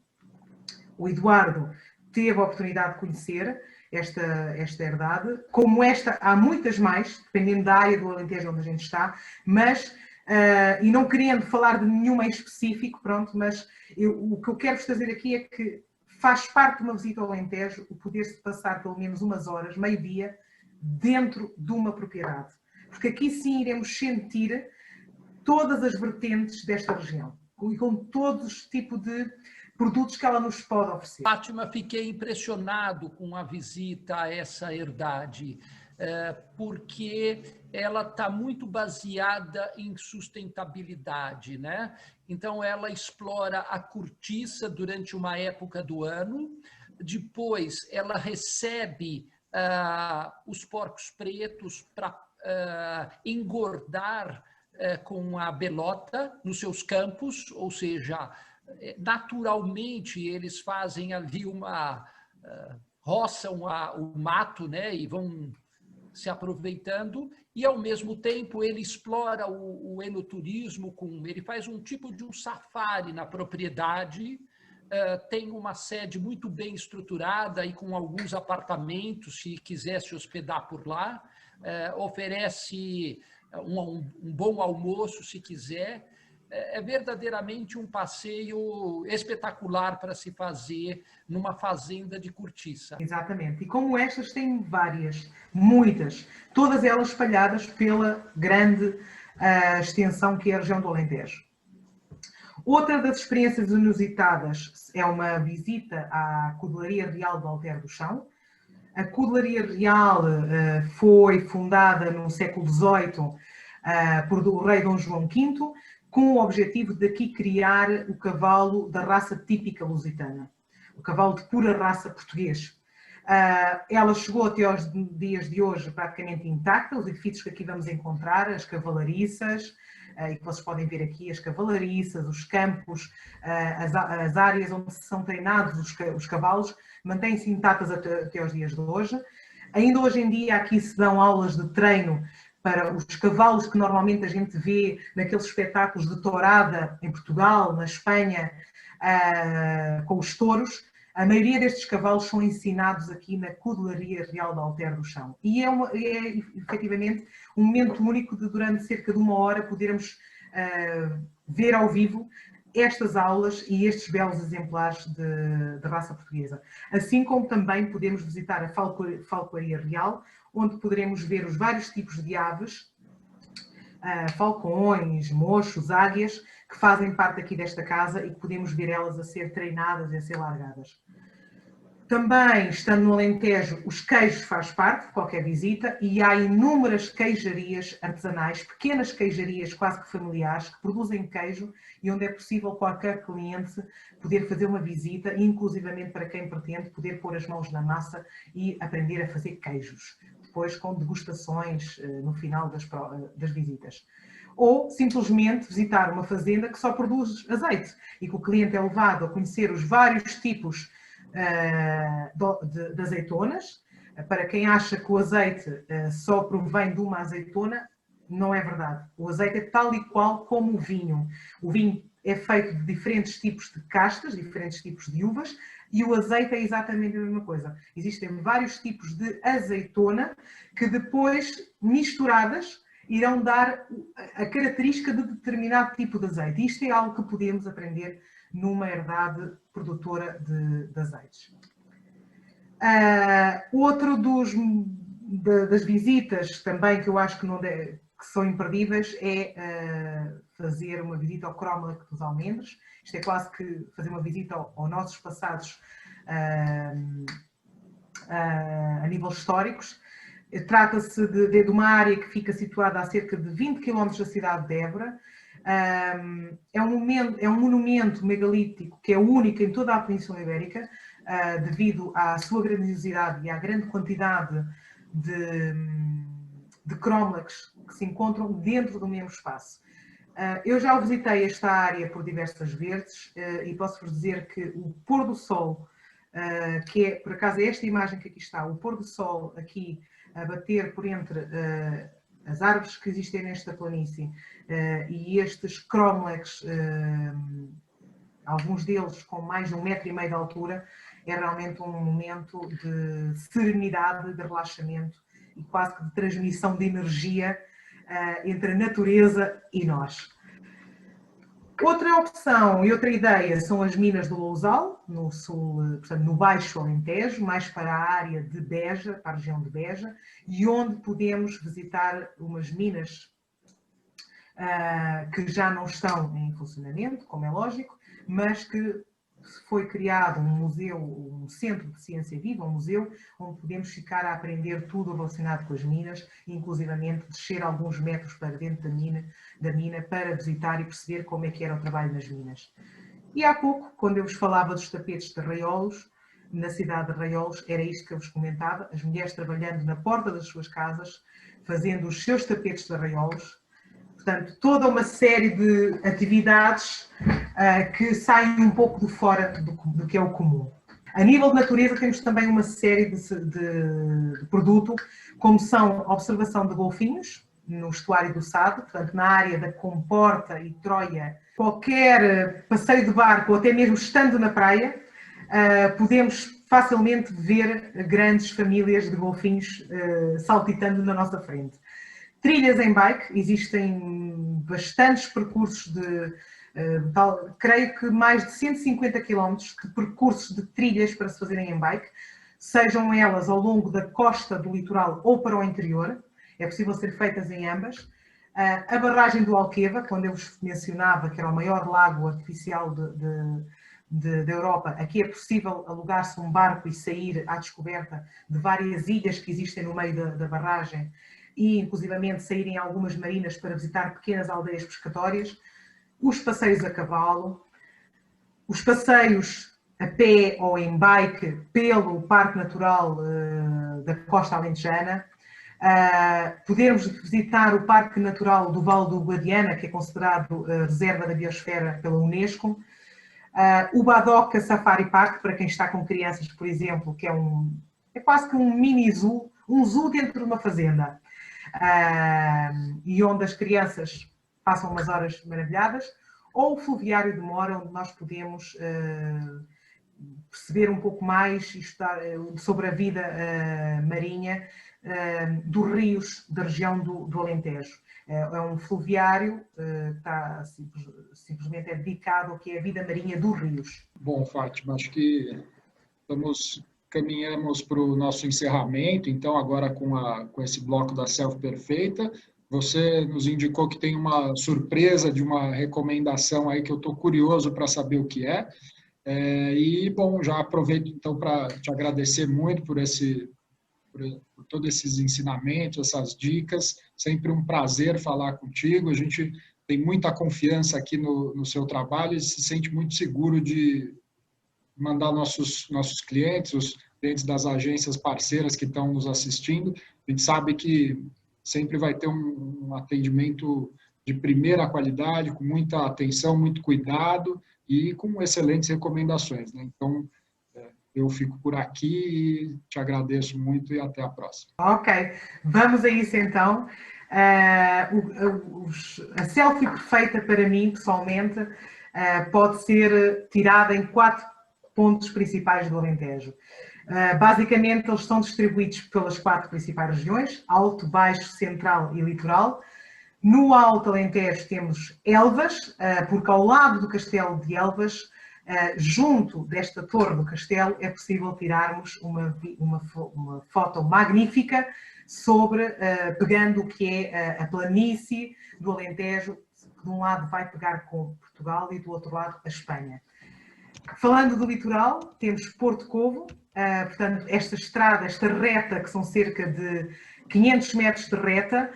O Eduardo teve a oportunidade de conhecer esta herdade. Como esta, há muitas mais, dependendo da área do Alentejo onde a gente está, mas, e não querendo falar de nenhuma em específico, pronto, mas o que eu quero vos trazer aqui é que faz parte de uma visita ao Alentejo o poder-se passar pelo menos umas horas, meio-dia, dentro de uma propriedade. Porque aqui sim iremos sentir todas as vertentes desta região e com todos os tipos de produtos que ela nos pode oferecer. Fátima, fiquei impressionado com a visita a essa herdade, porque ela está muito baseada em sustentabilidade, né? Então, ela explora a cortiça durante uma época do ano, depois ela recebe os porcos pretos para engordar com a belota nos seus campos, ou seja, naturalmente eles fazem ali roçam o mato, né, e vão se aproveitando, e ao mesmo tempo ele explora o enoturismo, ele faz um tipo de um safari na propriedade, tem uma sede muito bem estruturada e com alguns apartamentos, se quiser se hospedar por lá, oferece um bom almoço, se quiser. É verdadeiramente um passeio espetacular para se fazer numa fazenda de cortiça. Exatamente. E como estas, tem várias, muitas, todas elas espalhadas pela grande extensão que é a região do Alentejo. Outra das experiências inusitadas é uma visita à Cudelaria Real do Alter do Chão. A Cudelaria Real foi fundada no século XVIII por o rei Dom João V, com o objetivo de aqui criar o cavalo da raça típica lusitana, o cavalo de pura raça português. Ela chegou até aos dias de hoje praticamente intacta, os edifícios que aqui vamos encontrar, as cavalariças, e que vocês podem ver aqui, as cavalariças, os campos, as áreas onde são treinados os cavalos, mantêm-se intactas até aos dias de hoje. Ainda hoje em dia aqui se dão aulas de treino para os cavalos que normalmente a gente vê naqueles espetáculos de tourada em Portugal, na Espanha, com os touros. A maioria destes cavalos são ensinados aqui na Cudelaria Real do Alter do Chão. E é efetivamente um momento único de, durante cerca de 1 hora, podermos ver ao vivo estas aulas e estes belos exemplares de raça portuguesa. Assim como também podemos visitar a Falcoaria Real, onde poderemos ver os vários tipos de aves falcões, mochos, águias, que fazem parte aqui desta casa e que podemos ver elas a ser treinadas e a ser largadas. Também, estando no Alentejo, os queijos faz parte de qualquer visita e há inúmeras queijarias artesanais, pequenas queijarias quase que familiares, que produzem queijo e onde é possível qualquer cliente poder fazer uma visita, inclusivamente para quem pretende poder pôr as mãos na massa e aprender a fazer queijos, depois com degustações no final das visitas. Ou simplesmente visitar uma fazenda que só produz azeite e que o cliente é levado a conhecer os vários tipos de azeitonas. Para quem acha que o azeite só provém de uma azeitona, não é verdade. O azeite é tal e qual como o vinho. O vinho é feito de diferentes tipos de castas, diferentes tipos de uvas, e o azeite é exatamente a mesma coisa. Existem vários tipos de azeitona que depois, misturadas, irão dar a característica de determinado tipo de azeite. Isto é algo que podemos aprender numa herdade produtora de azeites. Outro das visitas também que eu acho que são imperdíveis é fazer uma visita ao Cromlech dos Almendros. Isto é quase que fazer uma visita aos nossos passados a níveis históricos. Trata-se de uma área que fica situada a cerca de 20 km da cidade de Évora. É um monumento megalítico que é único em toda a Península Ibérica, devido à sua grandiosidade e à grande quantidade de cromlechs que se encontram dentro do mesmo espaço. Eu já visitei esta área por diversas vezes e posso-vos dizer que o pôr do sol, que é, por acaso, esta imagem que aqui está, o pôr do sol aqui a bater por entre as árvores que existem nesta planície e estes cromlechs, alguns deles com mais de 1,5 metro de altura, é realmente um momento de serenidade, de relaxamento e quase que de transmissão de energia entre a natureza e nós. Outra opção e outra ideia são as minas do Lousal, no sul, portanto, no Baixo Alentejo, mais para a área de Beja, para a região de Beja, e onde podemos visitar umas minas que já não estão em funcionamento, como é lógico, mas que foi criado um museu, um centro de ciência viva, um museu, onde podemos ficar a aprender tudo relacionado com as minas, inclusivamente descer alguns metros para dentro da mina para visitar e perceber como é que era o trabalho nas minas. E há pouco, quando eu vos falava dos tapetes de Raiolos, na cidade de Raiolos, era isto que eu vos comentava, as mulheres trabalhando na porta das suas casas, fazendo os seus tapetes de Raiolos. Portanto, toda uma série de atividades que saem um pouco de fora do que é o comum. A nível de natureza, temos também uma série de produto, como são a observação de golfinhos, no estuário do Sado, portanto, na área da Comporta e Troia, qualquer passeio de barco, ou até mesmo estando na praia, podemos facilmente ver grandes famílias de golfinhos saltitando na nossa frente. Trilhas em bike, existem bastantes percursos creio que mais de 150 km de percursos de trilhas para se fazerem em bike, sejam elas ao longo da costa do litoral ou para o interior, é possível ser feitas em ambas. A barragem do Alqueva, quando eu vos mencionava que era o maior lago artificial da Europa, aqui é possível alugar-se um barco e sair à descoberta de várias ilhas que existem no meio da barragem, e inclusivamente saírem algumas marinas para visitar pequenas aldeias pescatórias, os passeios a cavalo, os passeios a pé ou em bike pelo Parque Natural da Costa Alentejana, podermos visitar o Parque Natural do Vale do Guadiana, que é considerado reserva da biosfera pela Unesco, o Badoca Safari Park, para quem está com crianças, por exemplo, que é quase que um mini zoo, um zoo dentro de uma fazenda. E onde as crianças passam umas horas maravilhadas, ou o Fluviário de Mora, onde nós podemos perceber um pouco mais e estudar sobre a vida marinha dos rios da região do Alentejo. É um fluviário que está simplesmente dedicado ao que é a vida marinha dos rios. Bom, Fátima, acho que caminhamos para o nosso encerramento, então agora com esse bloco da Selfie Perfeita. Você nos indicou que tem uma surpresa de uma recomendação aí que eu estou curioso para saber o que é. E, bom, já aproveito então para te agradecer muito por todos esses ensinamentos, essas dicas. Sempre um prazer falar contigo. A gente tem muita confiança aqui no seu trabalho e se sente muito seguro de mandar nossos clientes, os clientes das agências parceiras que estão nos assistindo. A gente sabe que sempre vai ter um atendimento de primeira qualidade, com muita atenção, muito cuidado e com excelentes recomendações, né? Então, eu fico por aqui e te agradeço muito e até a próxima. Ok, vamos a isso então. A selfie perfeita para mim, pessoalmente, pode ser tirada em 4 pontos principais do Alentejo. Basicamente, eles estão distribuídos pelas 4 principais regiões, Alto, Baixo, Central e Litoral. No Alto Alentejo temos Elvas, porque ao lado do Castelo de Elvas, junto desta torre do castelo, é possível tirarmos uma foto magnífica pegando o que é a planície do Alentejo, que de um lado vai pegar com Portugal e do outro lado a Espanha. Falando do litoral, temos Porto Covo, portanto, esta estrada, esta reta, que são cerca de 500 metros de reta,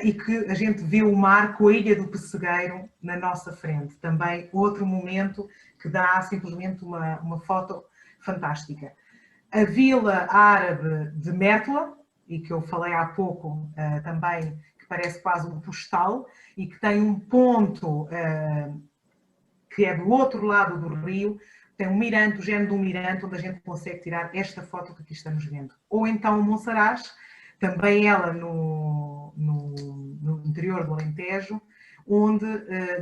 e que a gente vê o mar com a Ilha do Pessegueiro na nossa frente. Também outro momento que dá simplesmente uma foto fantástica. A Vila Árabe de Mértola, e que eu falei há pouco também, que parece quase um postal, e que tem um ponto que é do outro lado do rio, tem um mirante, o género de um mirante, onde a gente consegue tirar esta foto que aqui estamos vendo. Ou então Monsaraz, também ela no interior do Alentejo, onde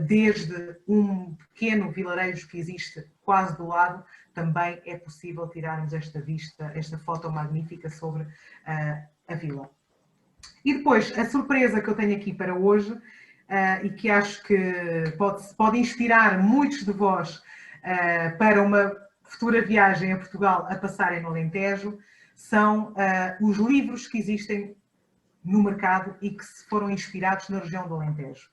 desde um pequeno vilarejo que existe quase do lado, também é possível tirarmos esta vista, esta foto magnífica sobre a vila. E depois, a surpresa que eu tenho aqui para hoje, e que acho que pode inspirar muitos de vós para uma futura viagem a Portugal a passarem no Alentejo, são os livros que existem no mercado e que foram inspirados na região do Alentejo.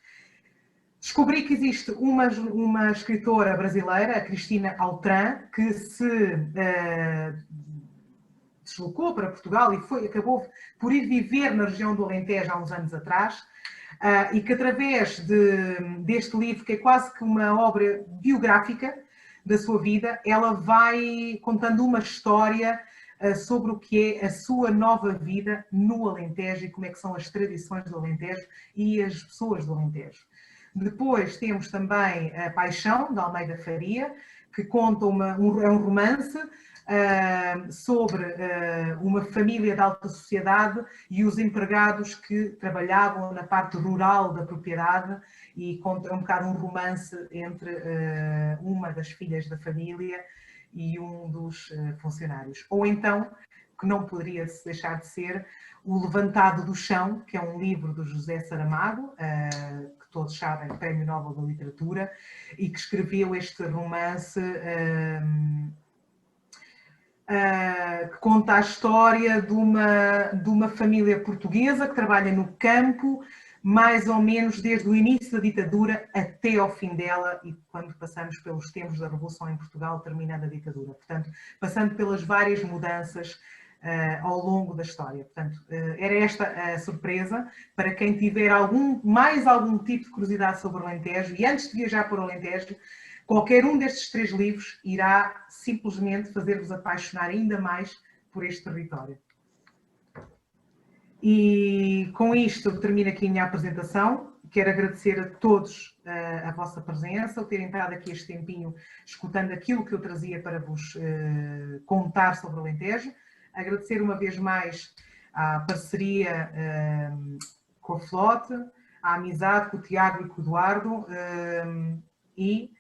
Descobri que existe uma escritora brasileira, a Cristina Altran, que se deslocou para Portugal e acabou por ir viver na região do Alentejo há uns anos atrás, e que através deste livro, que é quase que uma obra biográfica da sua vida, ela vai contando uma história sobre o que é a sua nova vida no Alentejo e como é que são as tradições do Alentejo e as pessoas do Alentejo. Depois temos também a Paixão, de Almeida Faria, que conta é um romance sobre uma família de alta sociedade e os empregados que trabalhavam na parte rural da propriedade, e conta um bocado um romance entre uma das filhas da família e um dos funcionários. Ou então, que não poderia deixar de ser, O Levantado do Chão, que é um livro do José Saramago, que todos sabem, Prémio Nobel da Literatura, e que escreveu este romance que conta a história de uma família portuguesa que trabalha no campo, mais ou menos desde o início da ditadura até ao fim dela, e quando passamos pelos tempos da Revolução em Portugal, terminando a ditadura. Portanto, passando pelas várias mudanças ao longo da história. Portanto, era esta a surpresa para quem tiver mais algum tipo de curiosidade sobre o Alentejo, e antes de viajar para o Alentejo, qualquer um destes 3 livros irá simplesmente fazer-vos apaixonar ainda mais por este território. E com isto termino aqui a minha apresentação. Quero agradecer a todos a vossa presença, o terem estado aqui este tempinho escutando aquilo que eu trazia para vos contar sobre o Alentejo. Agradecer uma vez mais a parceria com a Flote, a amizade com o Tiago e com o Eduardo, e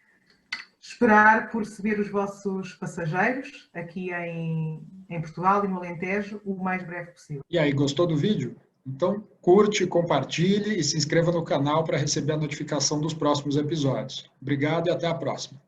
esperar por receber os vossos passageiros aqui em Portugal e no Alentejo o mais breve possível. E aí, gostou do vídeo? Então, curte, compartilhe e se inscreva no canal para receber a notificação dos próximos episódios. Obrigado e até a próxima.